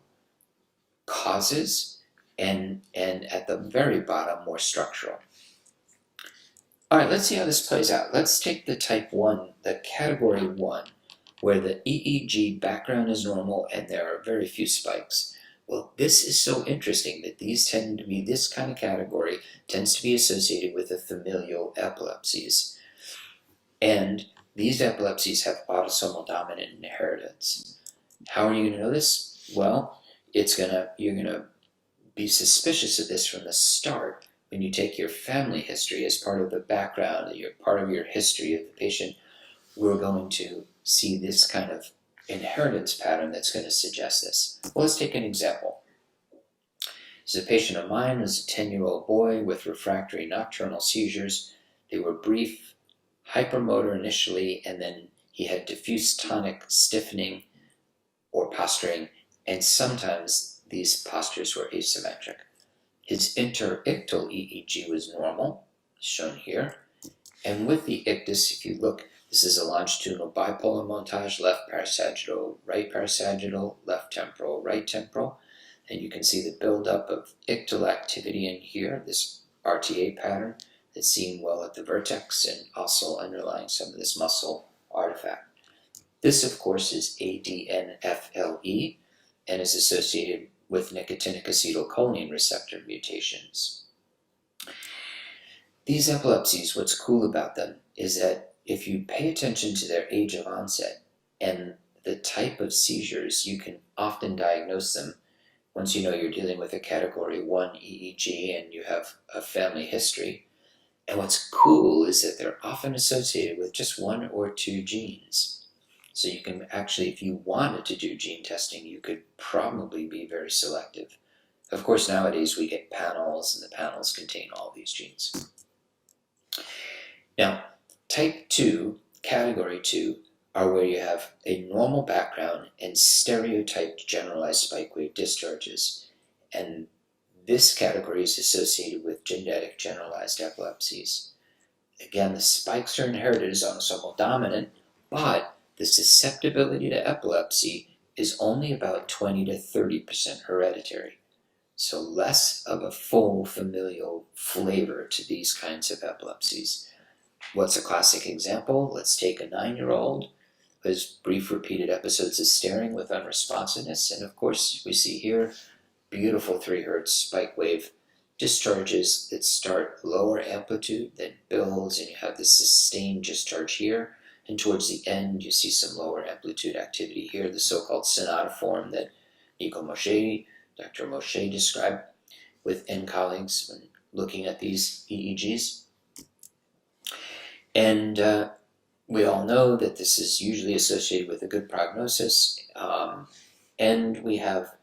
causes, and at the very bottom, more structural. All right, let's see how this plays out. Let's take the type 1, the category 1, where the EEG background is normal and there are very few spikes. Well, this is so interesting that these tend to be, this kind of category tends to be associated with the familial epilepsies. And these epilepsies have autosomal dominant inheritance. How are you going to know this? Well, you're going to be suspicious of this from the start. When you take your family history as part of the background, part of your history of the patient, we're going to see this kind of inheritance pattern that's going to suggest this. Well, let's take an example. So a patient of mine was a 10-year-old boy with refractory nocturnal seizures. They were brief, hypermotor initially, and then he had diffuse tonic stiffening or posturing, and sometimes these postures were asymmetric. His interictal EEG was normal, shown here. And with the ictus, if you look, this is a longitudinal bipolar montage, left parasagittal, left temporal, right temporal. And you can see the buildup of ictal activity in here, this RTA pattern that's seen well at the vertex and also underlying some of this muscle artifact. This, of course, is ADNFLE and is associated with nicotinic acetylcholine receptor mutations. These epilepsies, what's cool about them is that if you pay attention to their age of onset and the type of seizures, you can often diagnose them once you know you're dealing with a category 1 EEG and you have a family history. And what's cool is that they're often associated with just 1 or 2 genes. So you can actually, if you wanted to do gene testing, you could probably be very selective. Of course, nowadays we get panels, and the panels contain all these genes. Now, type 2, category 2, are where you have a normal background and stereotyped generalized spike wave discharges. And this category is associated with genetic generalized epilepsies. Again, the spikes are inherited as autosomal dominant, but the susceptibility to epilepsy is only about 20 to 30% hereditary. So less of a full familial flavor to these kinds of epilepsies. What's a classic example? Let's take a 9-year-old who has brief repeated episodes of staring with unresponsiveness. And of course, we see here beautiful 3 Hz spike wave discharges that start lower amplitude, then builds, and you have this sustained discharge here. And towards the end, you see some lower amplitude activity here, the so-called sonata form that Dr. Moshe described with N colleagues when looking at these EEGs. And we all know that this is usually associated with a good prognosis. And we have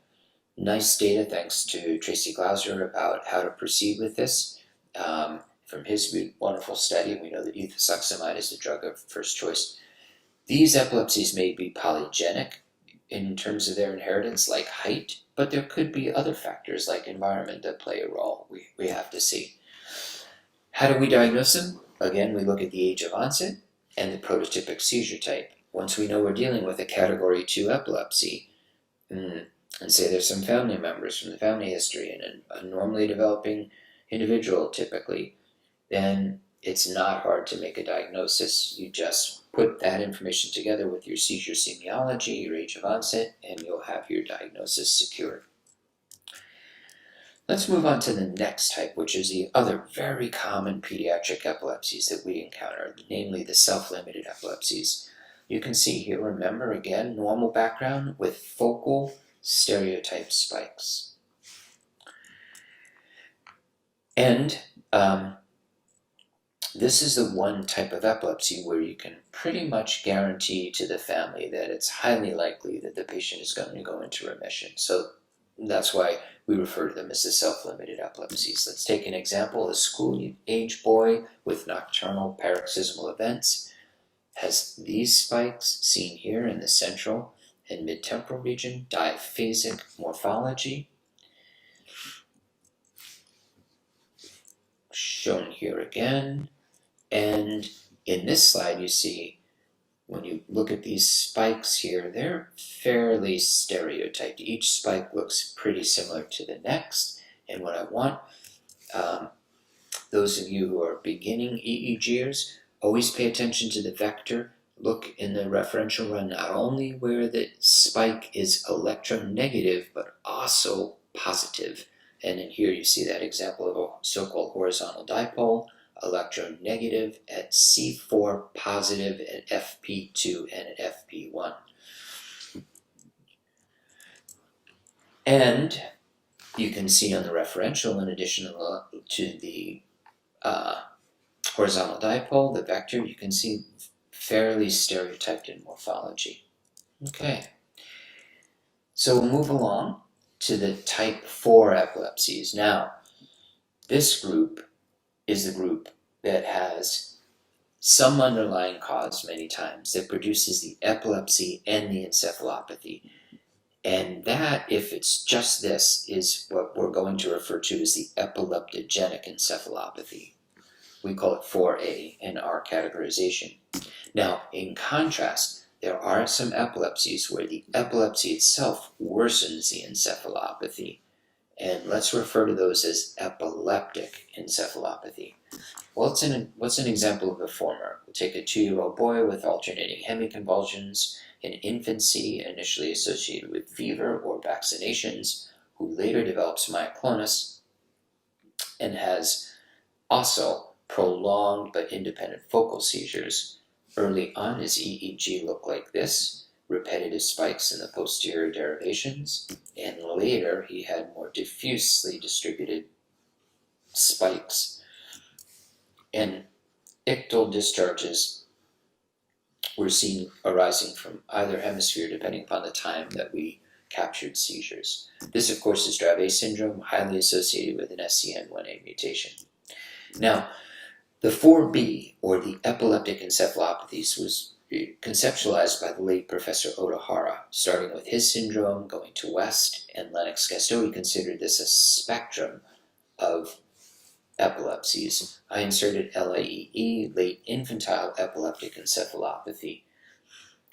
nice data, thanks to Tracy Glauser, about how to proceed with this. From his wonderful study, we know that ethosuximide is the drug of first choice. These epilepsies may be polygenic in terms of their inheritance, like height, but there could be other factors like environment that play a role. We have to see. How do we diagnose them? Again, we look at the age of onset and the prototypic seizure type. Once we know we're dealing with a category 2 epilepsy, and say there's some family members from the family history and a normally developing individual typically, then it's not hard to make a diagnosis. You just put that information together with your seizure semiology, your age of onset, and you'll have your diagnosis secured. Let's move on to the next type, which is the other very common pediatric epilepsies that we encounter, namely the self-limited epilepsies. You can see here, remember again, normal background with focal stereotype spikes. And this is the one type of epilepsy where you can pretty much guarantee to the family that it's highly likely that the patient is going to go into remission. So that's why we refer to them as the self-limited epilepsies. Let's take an example. A school-age boy with nocturnal paroxysmal events has these spikes seen here in the central and mid-temporal region, diphasic morphology, shown here again. And in this slide, you see when you look at these spikes here, they're fairly stereotyped. Each spike looks pretty similar to the next. And what I want those of you who are beginning EEGers, always pay attention to the vector. Look in the referential run not only where the spike is electronegative, but also positive. And in here you see that example of a so-called horizontal dipole, electronegative at C4, positive at FP2 and at FP1. And you can see on the referential, in addition to the horizontal dipole, the vector, you can see fairly stereotyped in morphology. Okay, so we'll move along to the type 4 epilepsies. Now, this group is the group that has some underlying cause many times that produces the epilepsy and the encephalopathy. And that, if it's just this, is what we're going to refer to as the epileptogenic encephalopathy. We call it 4A in our categorization. Now, in contrast, there are some epilepsies where the epilepsy itself worsens the encephalopathy. And let's refer to those as epileptic encephalopathy. Well, what's an example of the former? We'll take a 2-year-old boy with alternating hemiconvulsions in infancy, initially associated with fever or vaccinations, who later develops myoclonus and has also prolonged but independent focal seizures. Early on, his EEG looked like this, repetitive spikes in the posterior derivations, and later he had more diffusely distributed spikes. And ictal discharges were seen arising from either hemisphere depending upon the time that we captured seizures. This, of course, is Dravet syndrome, highly associated with an SCN1A mutation. Now, the 4B, or the epileptic encephalopathies, was conceptualized by the late Professor Otohara, starting with his syndrome, going to West, and Lennox-Gastaut. He considered this a spectrum of epilepsies. I inserted LAEE, late infantile epileptic encephalopathy,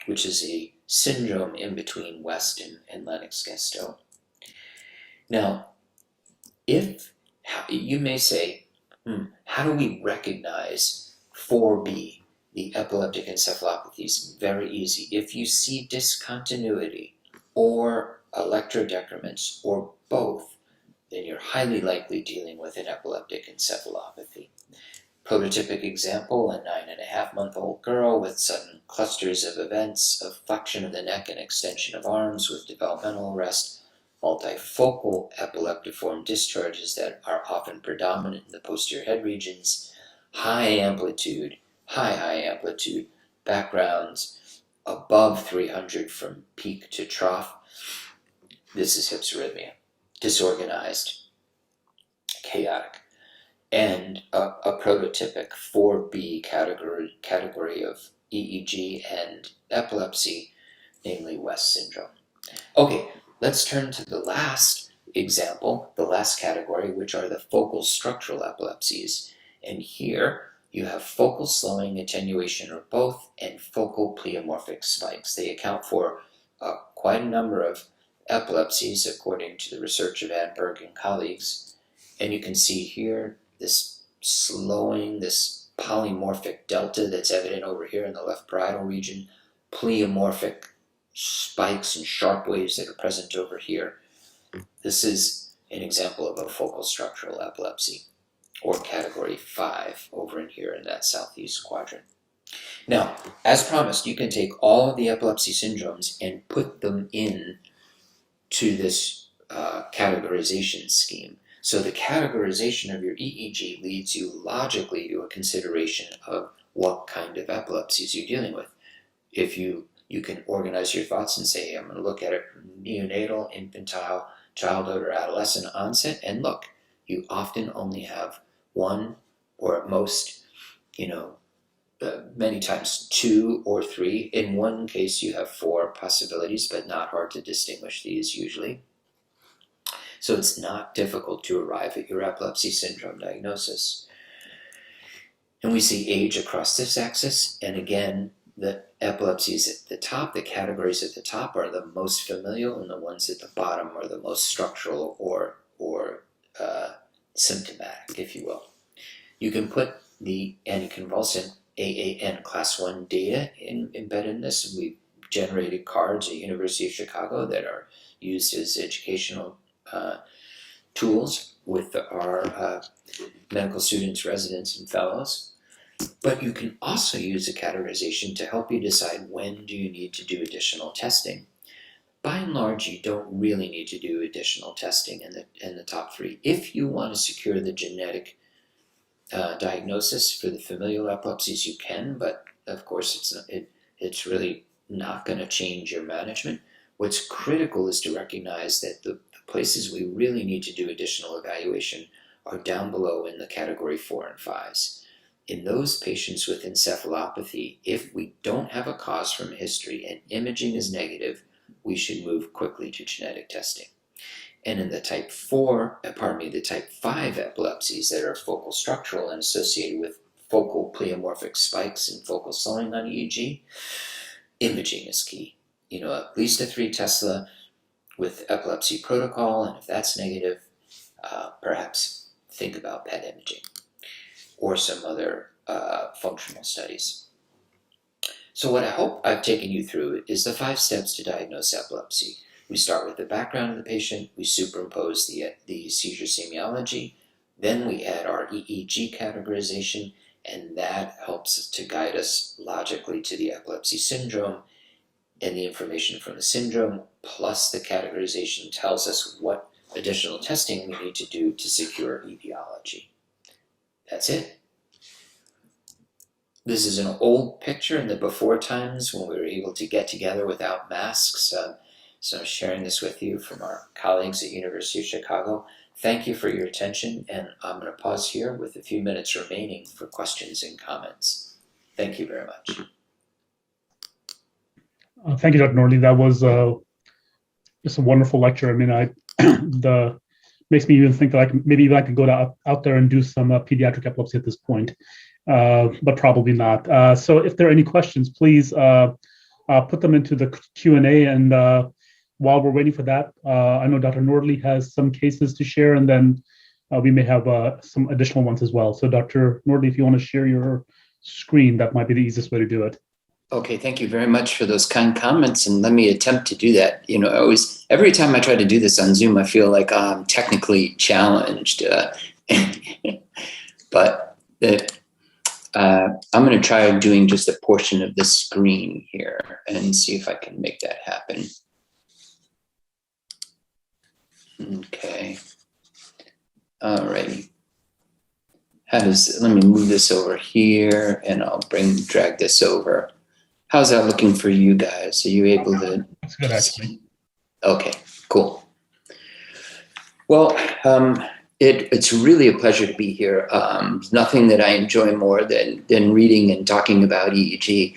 which is a syndrome in between West and Lennox-Gastaut. Now, you may say, how do we recognize 4B, the epileptic encephalopathies? Very easy. If you see discontinuity or electrodecrements or both, then you're highly likely dealing with an epileptic encephalopathy. Prototypic example, a 9.5-month-old girl with sudden clusters of events of flexion of the neck and extension of arms with developmental arrest, multifocal epileptiform discharges that are often predominant in the posterior head regions, high amplitude, backgrounds above 300 from peak to trough. This is hypsarrhythmia, disorganized, chaotic, and a prototypic 4B category of EEG and epilepsy, namely West syndrome. Okay, let's turn to the last example, the last category, which are the focal structural epilepsies. And here you have focal slowing, attenuation, or both, and focal pleomorphic spikes. They account for quite a number of epilepsies, according to the research of Adberg and colleagues. And you can see here this slowing, this polymorphic delta that's evident over here in the left parietal region, pleomorphic spikes and sharp waves that are present over here. This is an example of a focal structural epilepsy, or category 5 over in here in that southeast quadrant. Now, as promised, you can take all of the epilepsy syndromes and put them in to this categorization scheme. So the categorization of your EEG leads you logically to a consideration of what kind of epilepsies you're dealing with. If you can organize your thoughts and say, I'm going to look at it from neonatal, infantile, childhood, or adolescent onset, and look, you often only have one, or at most, many times 2 or 3. In one case, you have 4 possibilities, but not hard to distinguish these usually. So it's not difficult to arrive at your epilepsy syndrome diagnosis. And we see age across this axis, and again, the epilepsies at the top, the categories at the top are the most familial, and the ones at the bottom are the most structural or symptomatic, if you will. You can put the anticonvulsant AAN class 1 data embedded in this. We've generated cards at University of Chicago that are used as educational tools with our medical students, residents, and fellows. But you can also use a categorization to help you decide when do you need to do additional testing. By and large, you don't really need to do additional testing in the top three. If you want to secure the genetic diagnosis for the familial epilepsies, you can, but of course it's really not going to change your management. What's critical is to recognize that the places we really need to do additional evaluation are down below in the category 4 and 5s. In those patients with encephalopathy, if we don't have a cause from history and imaging is negative, we should move quickly to genetic testing. And in the type 5 epilepsies that are focal structural and associated with focal pleomorphic spikes and focal slowing on EEG, imaging is key. At least a 3 Tesla with epilepsy protocol, and if that's negative, perhaps think about PET imaging or some other functional studies. So what I hope I've taken you through is the 5 steps to diagnose epilepsy. We start with the background of the patient, we superimpose the seizure semiology, then we add our EEG categorization, and that helps to guide us logically to the epilepsy syndrome, and the information from the syndrome plus the categorization tells us what additional testing we need to do to secure etiology. That's it. This is an old picture in the before times when we were able to get together without masks. So I'm sharing this with you from our colleagues at University of Chicago. Thank you for your attention, and I'm going to pause here with a few minutes remaining for questions and comments. Thank you very much. Thank you, Dr. Norley. That was just a wonderful lecture. I mean, makes me even think that I can maybe I could go out there and do some pediatric epilepsy at this point, but probably not. So if there are any questions, please put them into the Q&A. And while we're waiting for that, I know Dr. Nordley has some cases to share, and then we may have some additional ones as well. So Dr. Nordley, if you want to share your screen, that might be the easiest way to do it. Okay, thank you very much for those kind comments, and let me attempt to do that. Every time I try to do this on Zoom, I feel like I'm technically challenged, but I'm going to try doing just a portion of the screen here and see if I can make that happen. Okay, all righty. Let me move this over here, and I'll drag this over. How's that looking for you guys? Are you able to? That's good, actually. Okay, cool. Well, it's really a pleasure to be here. Nothing that I enjoy more than reading and talking about EEG.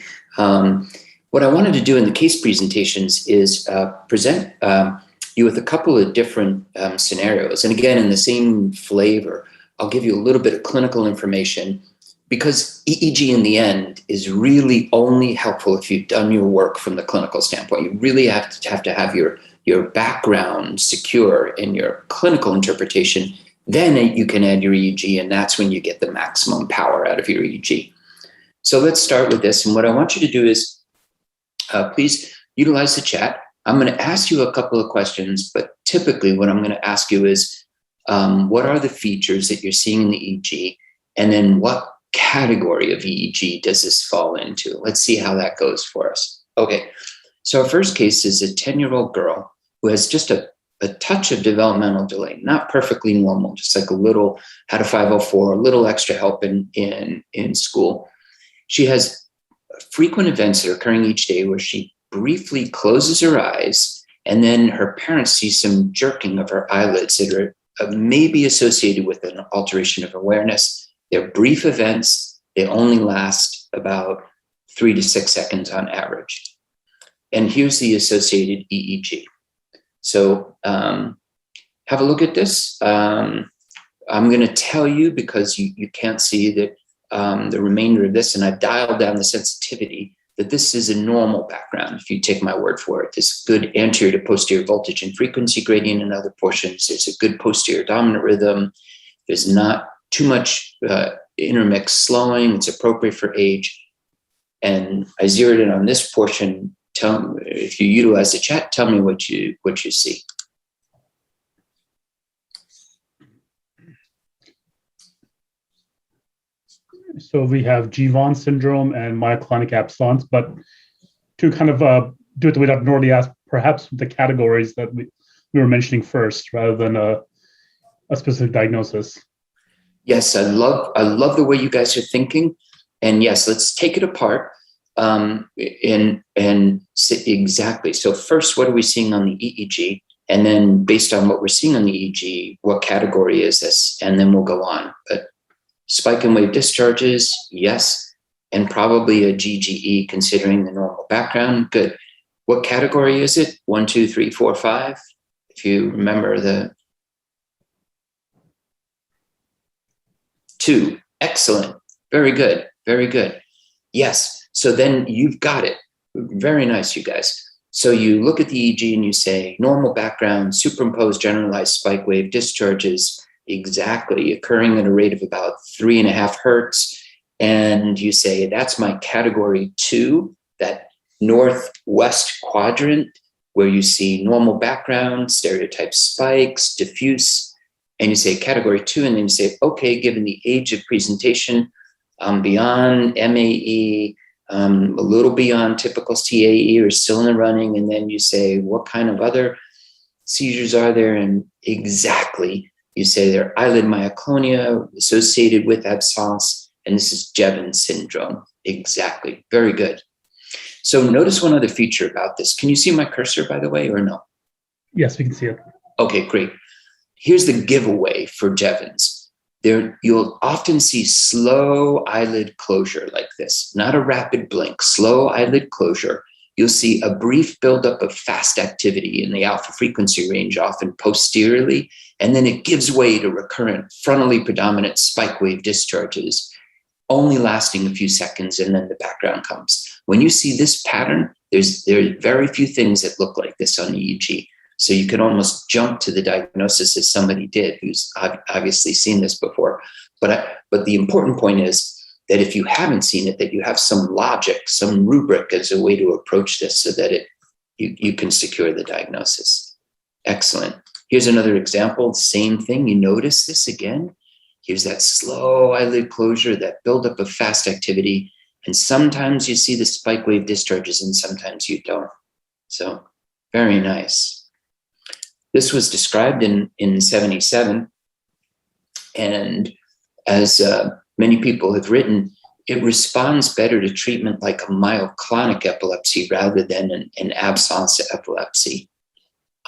What I wanted to do in the case presentations is present you with a couple of different scenarios. And again, in the same flavor, I'll give you a little bit of clinical information, because EEG in the end is really only helpful if you've done your work from the clinical standpoint. You really have to have your background secure in your clinical interpretation. Then you can add your EEG, and that's when you get the maximum power out of your EEG. So let's start with this. And what I want you to do is please utilize the chat. I'm going to ask you a couple of questions, but typically what I'm going to ask you is, what are the features that you're seeing in the EEG? And then what category of EEG does this fall into? Let's see how that goes for us. Okay, so our first case is a 10-year-old girl who has just a touch of developmental delay, not perfectly normal, just like a little, had a 504, a little extra help in school. She has frequent events that are occurring each day where she briefly closes her eyes, and then her parents see some jerking of her eyelids that are maybe associated with an alteration of awareness. They're brief events. They only last about 3 to 6 seconds on average. And here's the associated EEG. So have a look at this. I'm going to tell you, because you can't see that the remainder of this, and I've dialed down the sensitivity. that this is a normal background, if you take my word for it. This good anterior to posterior voltage and frequency gradient in other portions. There's a good posterior dominant rhythm. There's not too much intermixed slowing. It's appropriate for age. And I zeroed in on this portion. If you utilize the chat, tell me what you see. So we have G-Von syndrome and myoclonic absence, but to kind of do it without normally ask, perhaps the categories that we were mentioning first, rather than a specific diagnosis. Yes, I love the way you guys are thinking, and yes, let's take it apart. Exactly. So first, what are we seeing on the EEG? And then based on what we're seeing on the EEG, what category is this? And then we'll go on. But spike and wave discharges, yes. And probably a GGE considering the normal background. Good. What category is it? 1, 2, 3, 4, 5. If you remember the 2. Excellent. Very good. Very good. Yes. So then you've got it. Very nice, you guys. So you look at the EEG and you say, normal background, superimposed generalized spike wave discharges, exactly, occurring at a rate of about 3.5 hertz. And you say, that's my category 2, that northwest quadrant, where you see normal background, stereotype spikes, diffuse, and you say category 2, and then you say, okay, given the age of presentation, beyond MAE, a little beyond typical CAE, or still in the running, and then you say, what kind of other seizures are there? And exactly, you say they're eyelid myoclonia associated with absence, and this is Jevons syndrome. Exactly. Very good. So notice one other feature about this. Can you see my cursor, by the way, or no? Yes, we can see it. Okay, great. Here's the giveaway for Jevons. There, you'll often see slow eyelid closure like this, not a rapid blink, slow eyelid closure. You'll see a brief buildup of fast activity in the alpha frequency range, often posteriorly, and then it gives way to recurrent frontally predominant spike wave discharges, only lasting a few seconds, and then the background comes. When you see this pattern, there are very few things that look like this on EEG. So you can almost jump to the diagnosis as somebody did who's obviously seen this before. But the important point is that if you haven't seen it, that you have some logic, some rubric as a way to approach this so that you can secure the diagnosis. Excellent. Here's another example, same thing. You notice this again. Here's that slow eyelid closure, that buildup of fast activity. And sometimes you see the spike wave discharges and sometimes you don't. So very nice. This was described in 77. And as many people have written, it responds better to treatment like a myoclonic epilepsy rather than an absence epilepsy.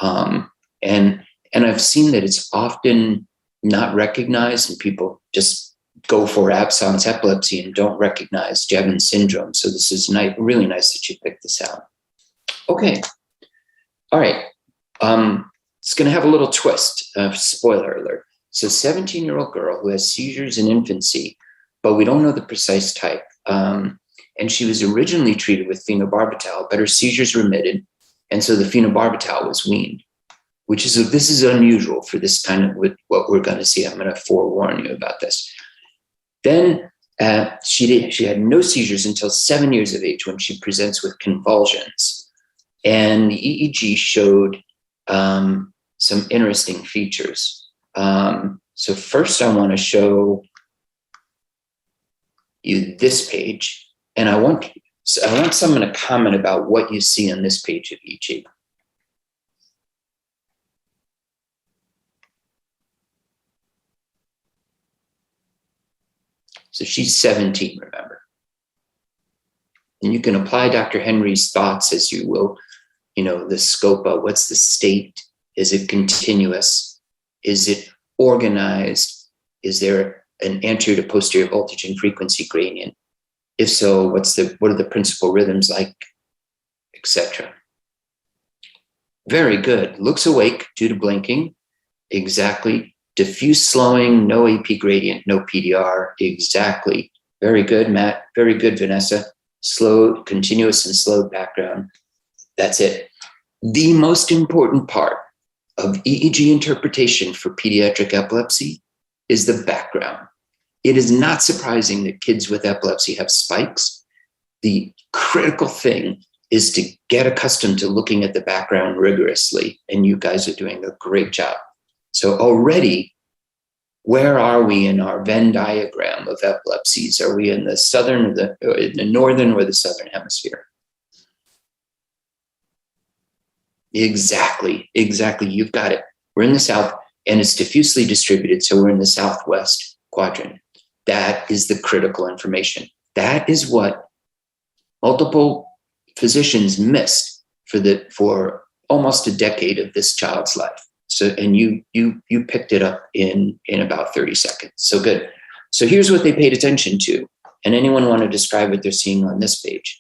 And I've seen that it's often not recognized, and people just go for absence epilepsy and don't recognize Jevons syndrome. So this is really nice that you picked this out. Okay. All right. It's going to have a little twist. Spoiler alert. So 17-year-old girl who has seizures in infancy, but we don't know the precise type. And she was originally treated with phenobarbital, but her seizures remitted. And so the phenobarbital was weaned, this is unusual for this kind of what we're going to see. I'm going to forewarn you about this. Then she had no seizures until 7 years of age when she presents with convulsions. And the EEG showed some interesting features. So first I want to show you this page, and I want someone to comment about what you see on this page of EEG. So she's 17, remember. And you can apply Dr. Henry's thoughts as you will. The scope of what's the state? Is it continuous? Is it organized? Is there an anterior to posterior voltage and frequency gradient? If so, what are the principal rhythms like, etc.? Very good. Looks awake due to blinking. Exactly. Diffuse slowing, no AP gradient, no PDR. Exactly. Very good, Matt. Very good, Vanessa. slow, continuous and slowed background. That's it. The most important part of EEG interpretation for pediatric epilepsy is the background. It is not surprising that kids with epilepsy have spikes. The critical thing is to get accustomed to looking at the background rigorously, and you guys are doing a great job. So already, where are we in our Venn diagram of epilepsies? Are we in the southern, or the northern or the southern hemisphere? Exactly. You've got it. We're in the south, and it's diffusely distributed, so we're in the southwest quadrant. That is the critical information. That is what multiple physicians missed for almost a decade of this child's life. So, and you picked it up in about 30 seconds. So good. So here's what they paid attention to. And anyone want to describe what they're seeing on this page?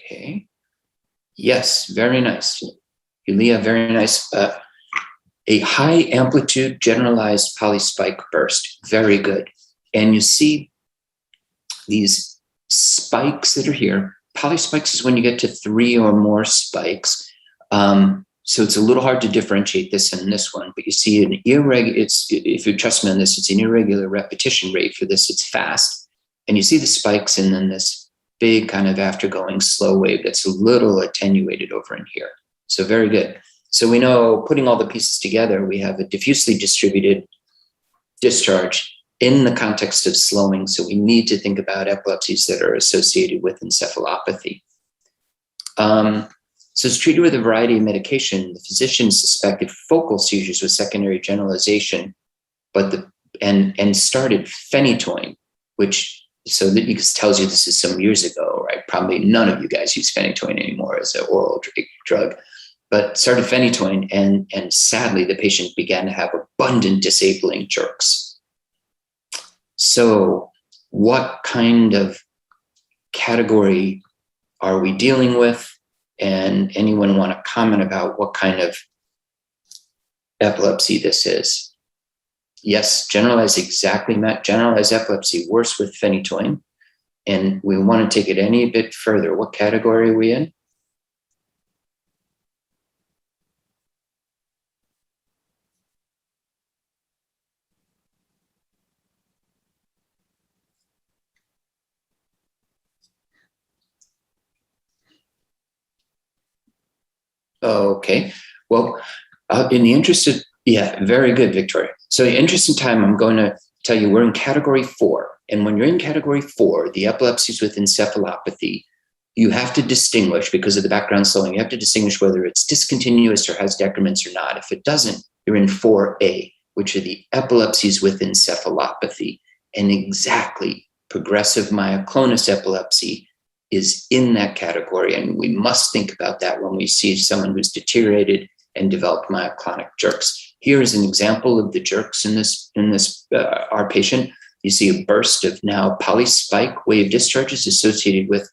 Okay. Yes, very nice. Yulia, very nice. A high amplitude generalized polyspike burst. Very good. And you see these spikes that are here. Polyspikes is when you get to 3 or more spikes. So it's a little hard to differentiate this and this one, but you see an irregular, if you trust me on this, it's an irregular repetition rate for this. It's fast. And you see the spikes and then this big kind of aftergoing slow wave that's a little attenuated over in here. So very good. So we know, putting all the pieces together, we have a diffusely distributed discharge in the context of slowing. So we need to think about epilepsies that are associated with encephalopathy. So it's treated with a variety of medication. The physician suspected focal seizures with secondary generalization, and started phenytoin, which tells you this is some years ago, right? Probably none of you guys use phenytoin anymore as an oral drug, but started phenytoin, and sadly the patient began to have abundant disabling jerks. So what kind of category are we dealing with? And anyone want to comment about what kind of epilepsy this is? Yes, generalized, exactly, Matt. Generalized epilepsy, worse with phenytoin. And we want to take it any bit further. What category are we in? Okay. Well, in the interest of, yeah, very good, Victoria. So in the interest of time, I'm going to tell you we're in category 4. And when you're in category 4, the epilepsies with encephalopathy, you have to distinguish, because of the background slowing, you have to distinguish whether it's discontinuous or has decrements or not. If it doesn't, you're in 4A, which are the epilepsies with encephalopathy. And exactly, progressive myoclonus epilepsy is in that category. And we must think about that when we see someone who's deteriorated and developed myoclonic jerks. Here is an example of the jerks in this our patient. You see a burst of now polyspike wave discharges associated with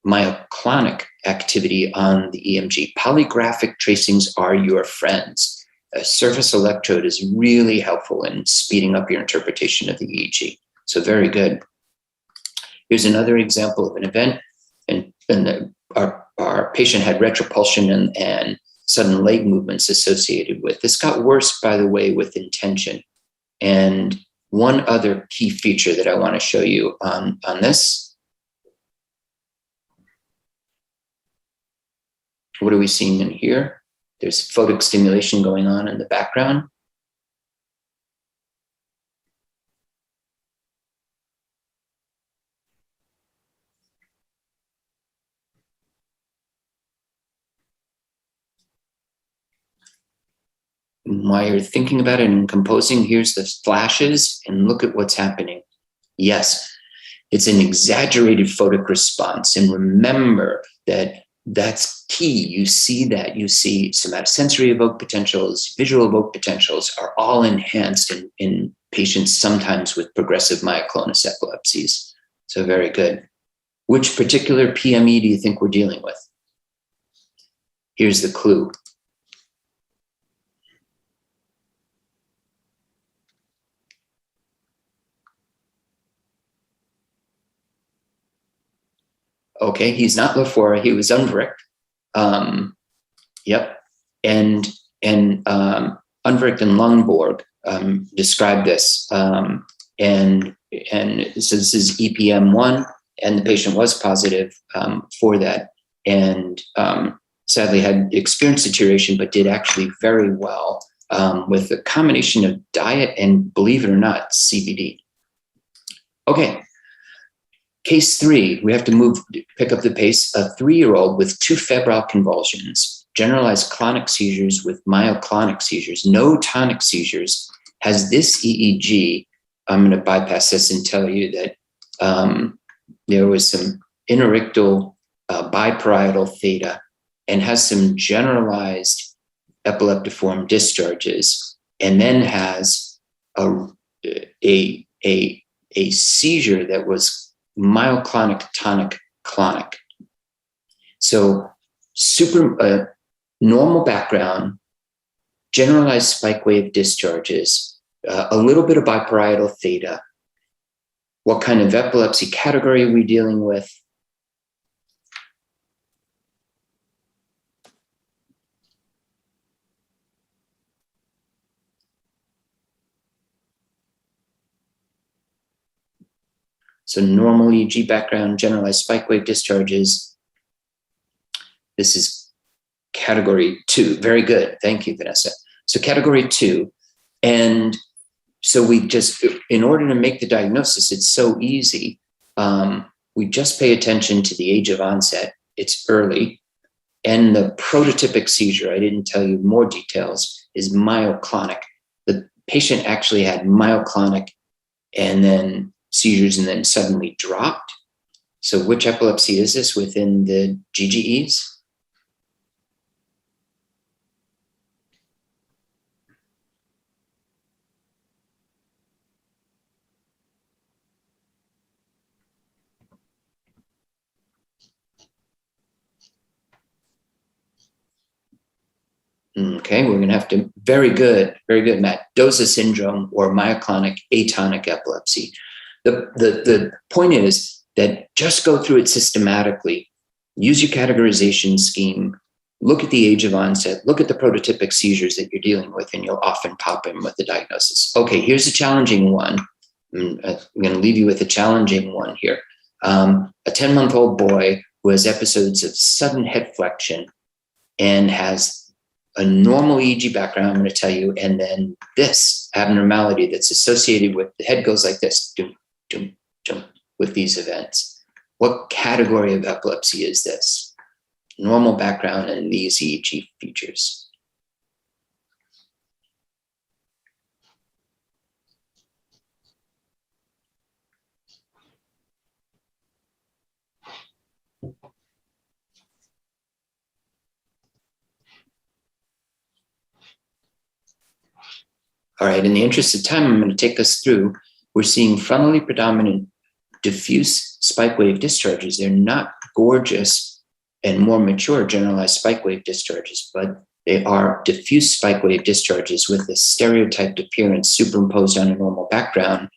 myoclonic activity on the EMG. Polygraphic tracings are your friends. A surface electrode is really helpful in speeding up your interpretation of the EEG. So very good. Here's another example of an event, and our patient had retropulsion and sudden leg movements associated with. This got worse, by the way, with intention. And one other key feature that I want to show you on this. What are we seeing in here? There's photic stimulation going on in the background. While you're thinking about it and composing, here's the flashes and look at what's happening. Yes, It's an exaggerated photic response. And remember that that's key. You see that. You see somatosensory evoked potentials, visual evoked potentials are all enhanced in patients sometimes with progressive myoclonus epilepsies. So very good. Which particular PME do you think we're dealing with? Here's the clue. Okay, he's not Lafora, he was Unverricht. Yep, and Unverricht and Lundborg described this, and so this is EPM1, and the patient was positive for that, and sadly had experienced deterioration, but did actually very well with a combination of diet and, believe it or not, CBD. Okay. Case 3, we have to pick up the pace. A 3-year-old with 2 febrile convulsions, generalized clonic seizures with myoclonic seizures, no tonic seizures, has this EEG. I'm going to bypass this and tell you that there was some interictal biparietal theta and has some generalized epileptiform discharges, and then has a seizure that was myoclonic tonic clonic. So super normal background, generalized spike wave discharges, a little bit of biparietal theta. What kind of epilepsy category are we dealing with? So normal EEG background, generalized spike wave discharges. This is category 2. Very good. Thank you, Vanessa. So category 2. And so we just, in order to make the diagnosis, it's so easy. We just pay attention to the age of onset. It's early. And the prototypic seizure, I didn't tell you more details, is myoclonic. The patient actually had myoclonic and then seizures and then suddenly dropped. So which epilepsy is this within the GGEs? Okay, we're going to have to, very good, Matt. Doza syndrome or myoclonic atonic epilepsy. The point is that just go through it systematically, use your categorization scheme, look at the age of onset, look at the prototypic seizures that you're dealing with, and you'll often pop in with the diagnosis. Okay, here's a challenging one. I'm going to leave you with a challenging one here. A 10-month-old boy who has episodes of sudden head flexion and has a normal EEG background, I'm going to tell you, and then this abnormality that's associated with the head goes like this, dum, dum, dum, with these events. What category of epilepsy is this? Normal background and these EEG features. All right, in the interest of time, I'm going to take us through. We're seeing frontally predominant diffuse spike wave discharges. They're not gorgeous and more mature generalized spike wave discharges, but they are diffuse spike wave discharges with a stereotyped appearance superimposed on a normal background.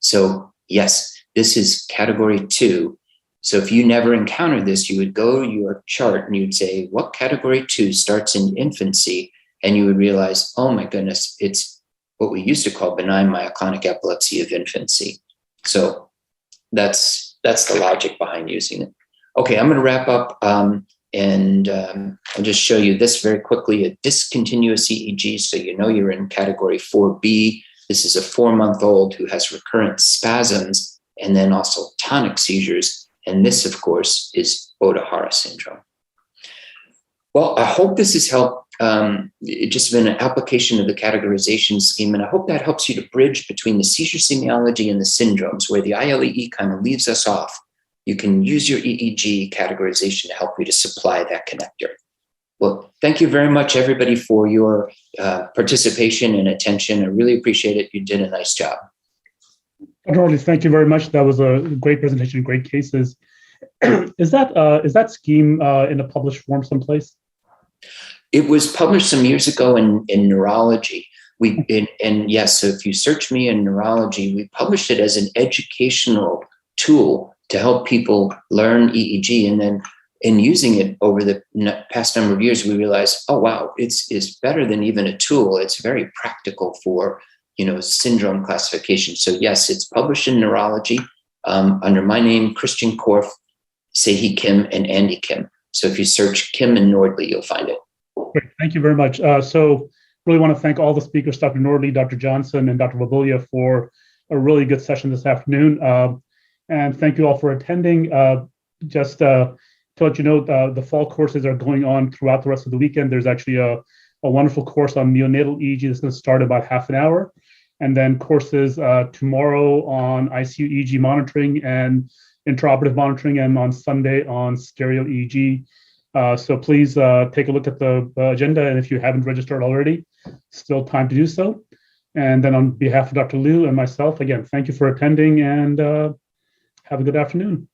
So yes, this is category 2. So if you never encountered this, you would go to your chart and you'd say, what category 2 starts in infancy? And you would realize, oh my goodness, it's what we used to call benign myoclonic epilepsy of infancy. So that's the logic behind using it. Okay, I'm going to wrap up and I'll just show you this very quickly, a discontinuous EEG, so you know you're in category 4B. This is a 4-month-old who has recurrent spasms and then also tonic seizures. And this, of course, is Odahara syndrome. Well, I hope this has helped just been an application of the categorization scheme. And I hope that helps you to bridge between the seizure semiology and the syndromes, where the ILEE kind of leaves us off. You can use your EEG categorization to help you to supply that connector. Well, thank you very much, everybody, for your participation and attention. I really appreciate it. You did a nice job. Dr. Orley, thank you very much. That was a great presentation, great cases. Is that scheme in a published form someplace? It was published some years ago in neurology. And yes, so if you search me in neurology, we published it as an educational tool to help people learn EEG. And then in using it over the past number of years, we realized, oh, wow, it's better than even a tool. It's very practical for, syndrome classification. So yes, it's published in neurology under my name, Christian Korf, Sehi Kim, and Andy Kim. So if you search Kim and Nordley, you'll find it. Great, thank you very much. So really want to thank all the speakers, Dr. Nordley, Dr. Johnson, and Dr. Babulia for a really good session this afternoon. And thank you all for attending. Just to let you know, the fall courses are going on throughout the rest of the weekend. There's actually a wonderful course on neonatal EEG that's going to start about half an hour. And then courses tomorrow on ICU EEG monitoring and intraoperative monitoring, and on Sunday on stereo EEG. So please take a look at the agenda. And if you haven't registered already, still time to do so. And then on behalf of Dr. Liu and myself, again, thank you for attending, and have a good afternoon.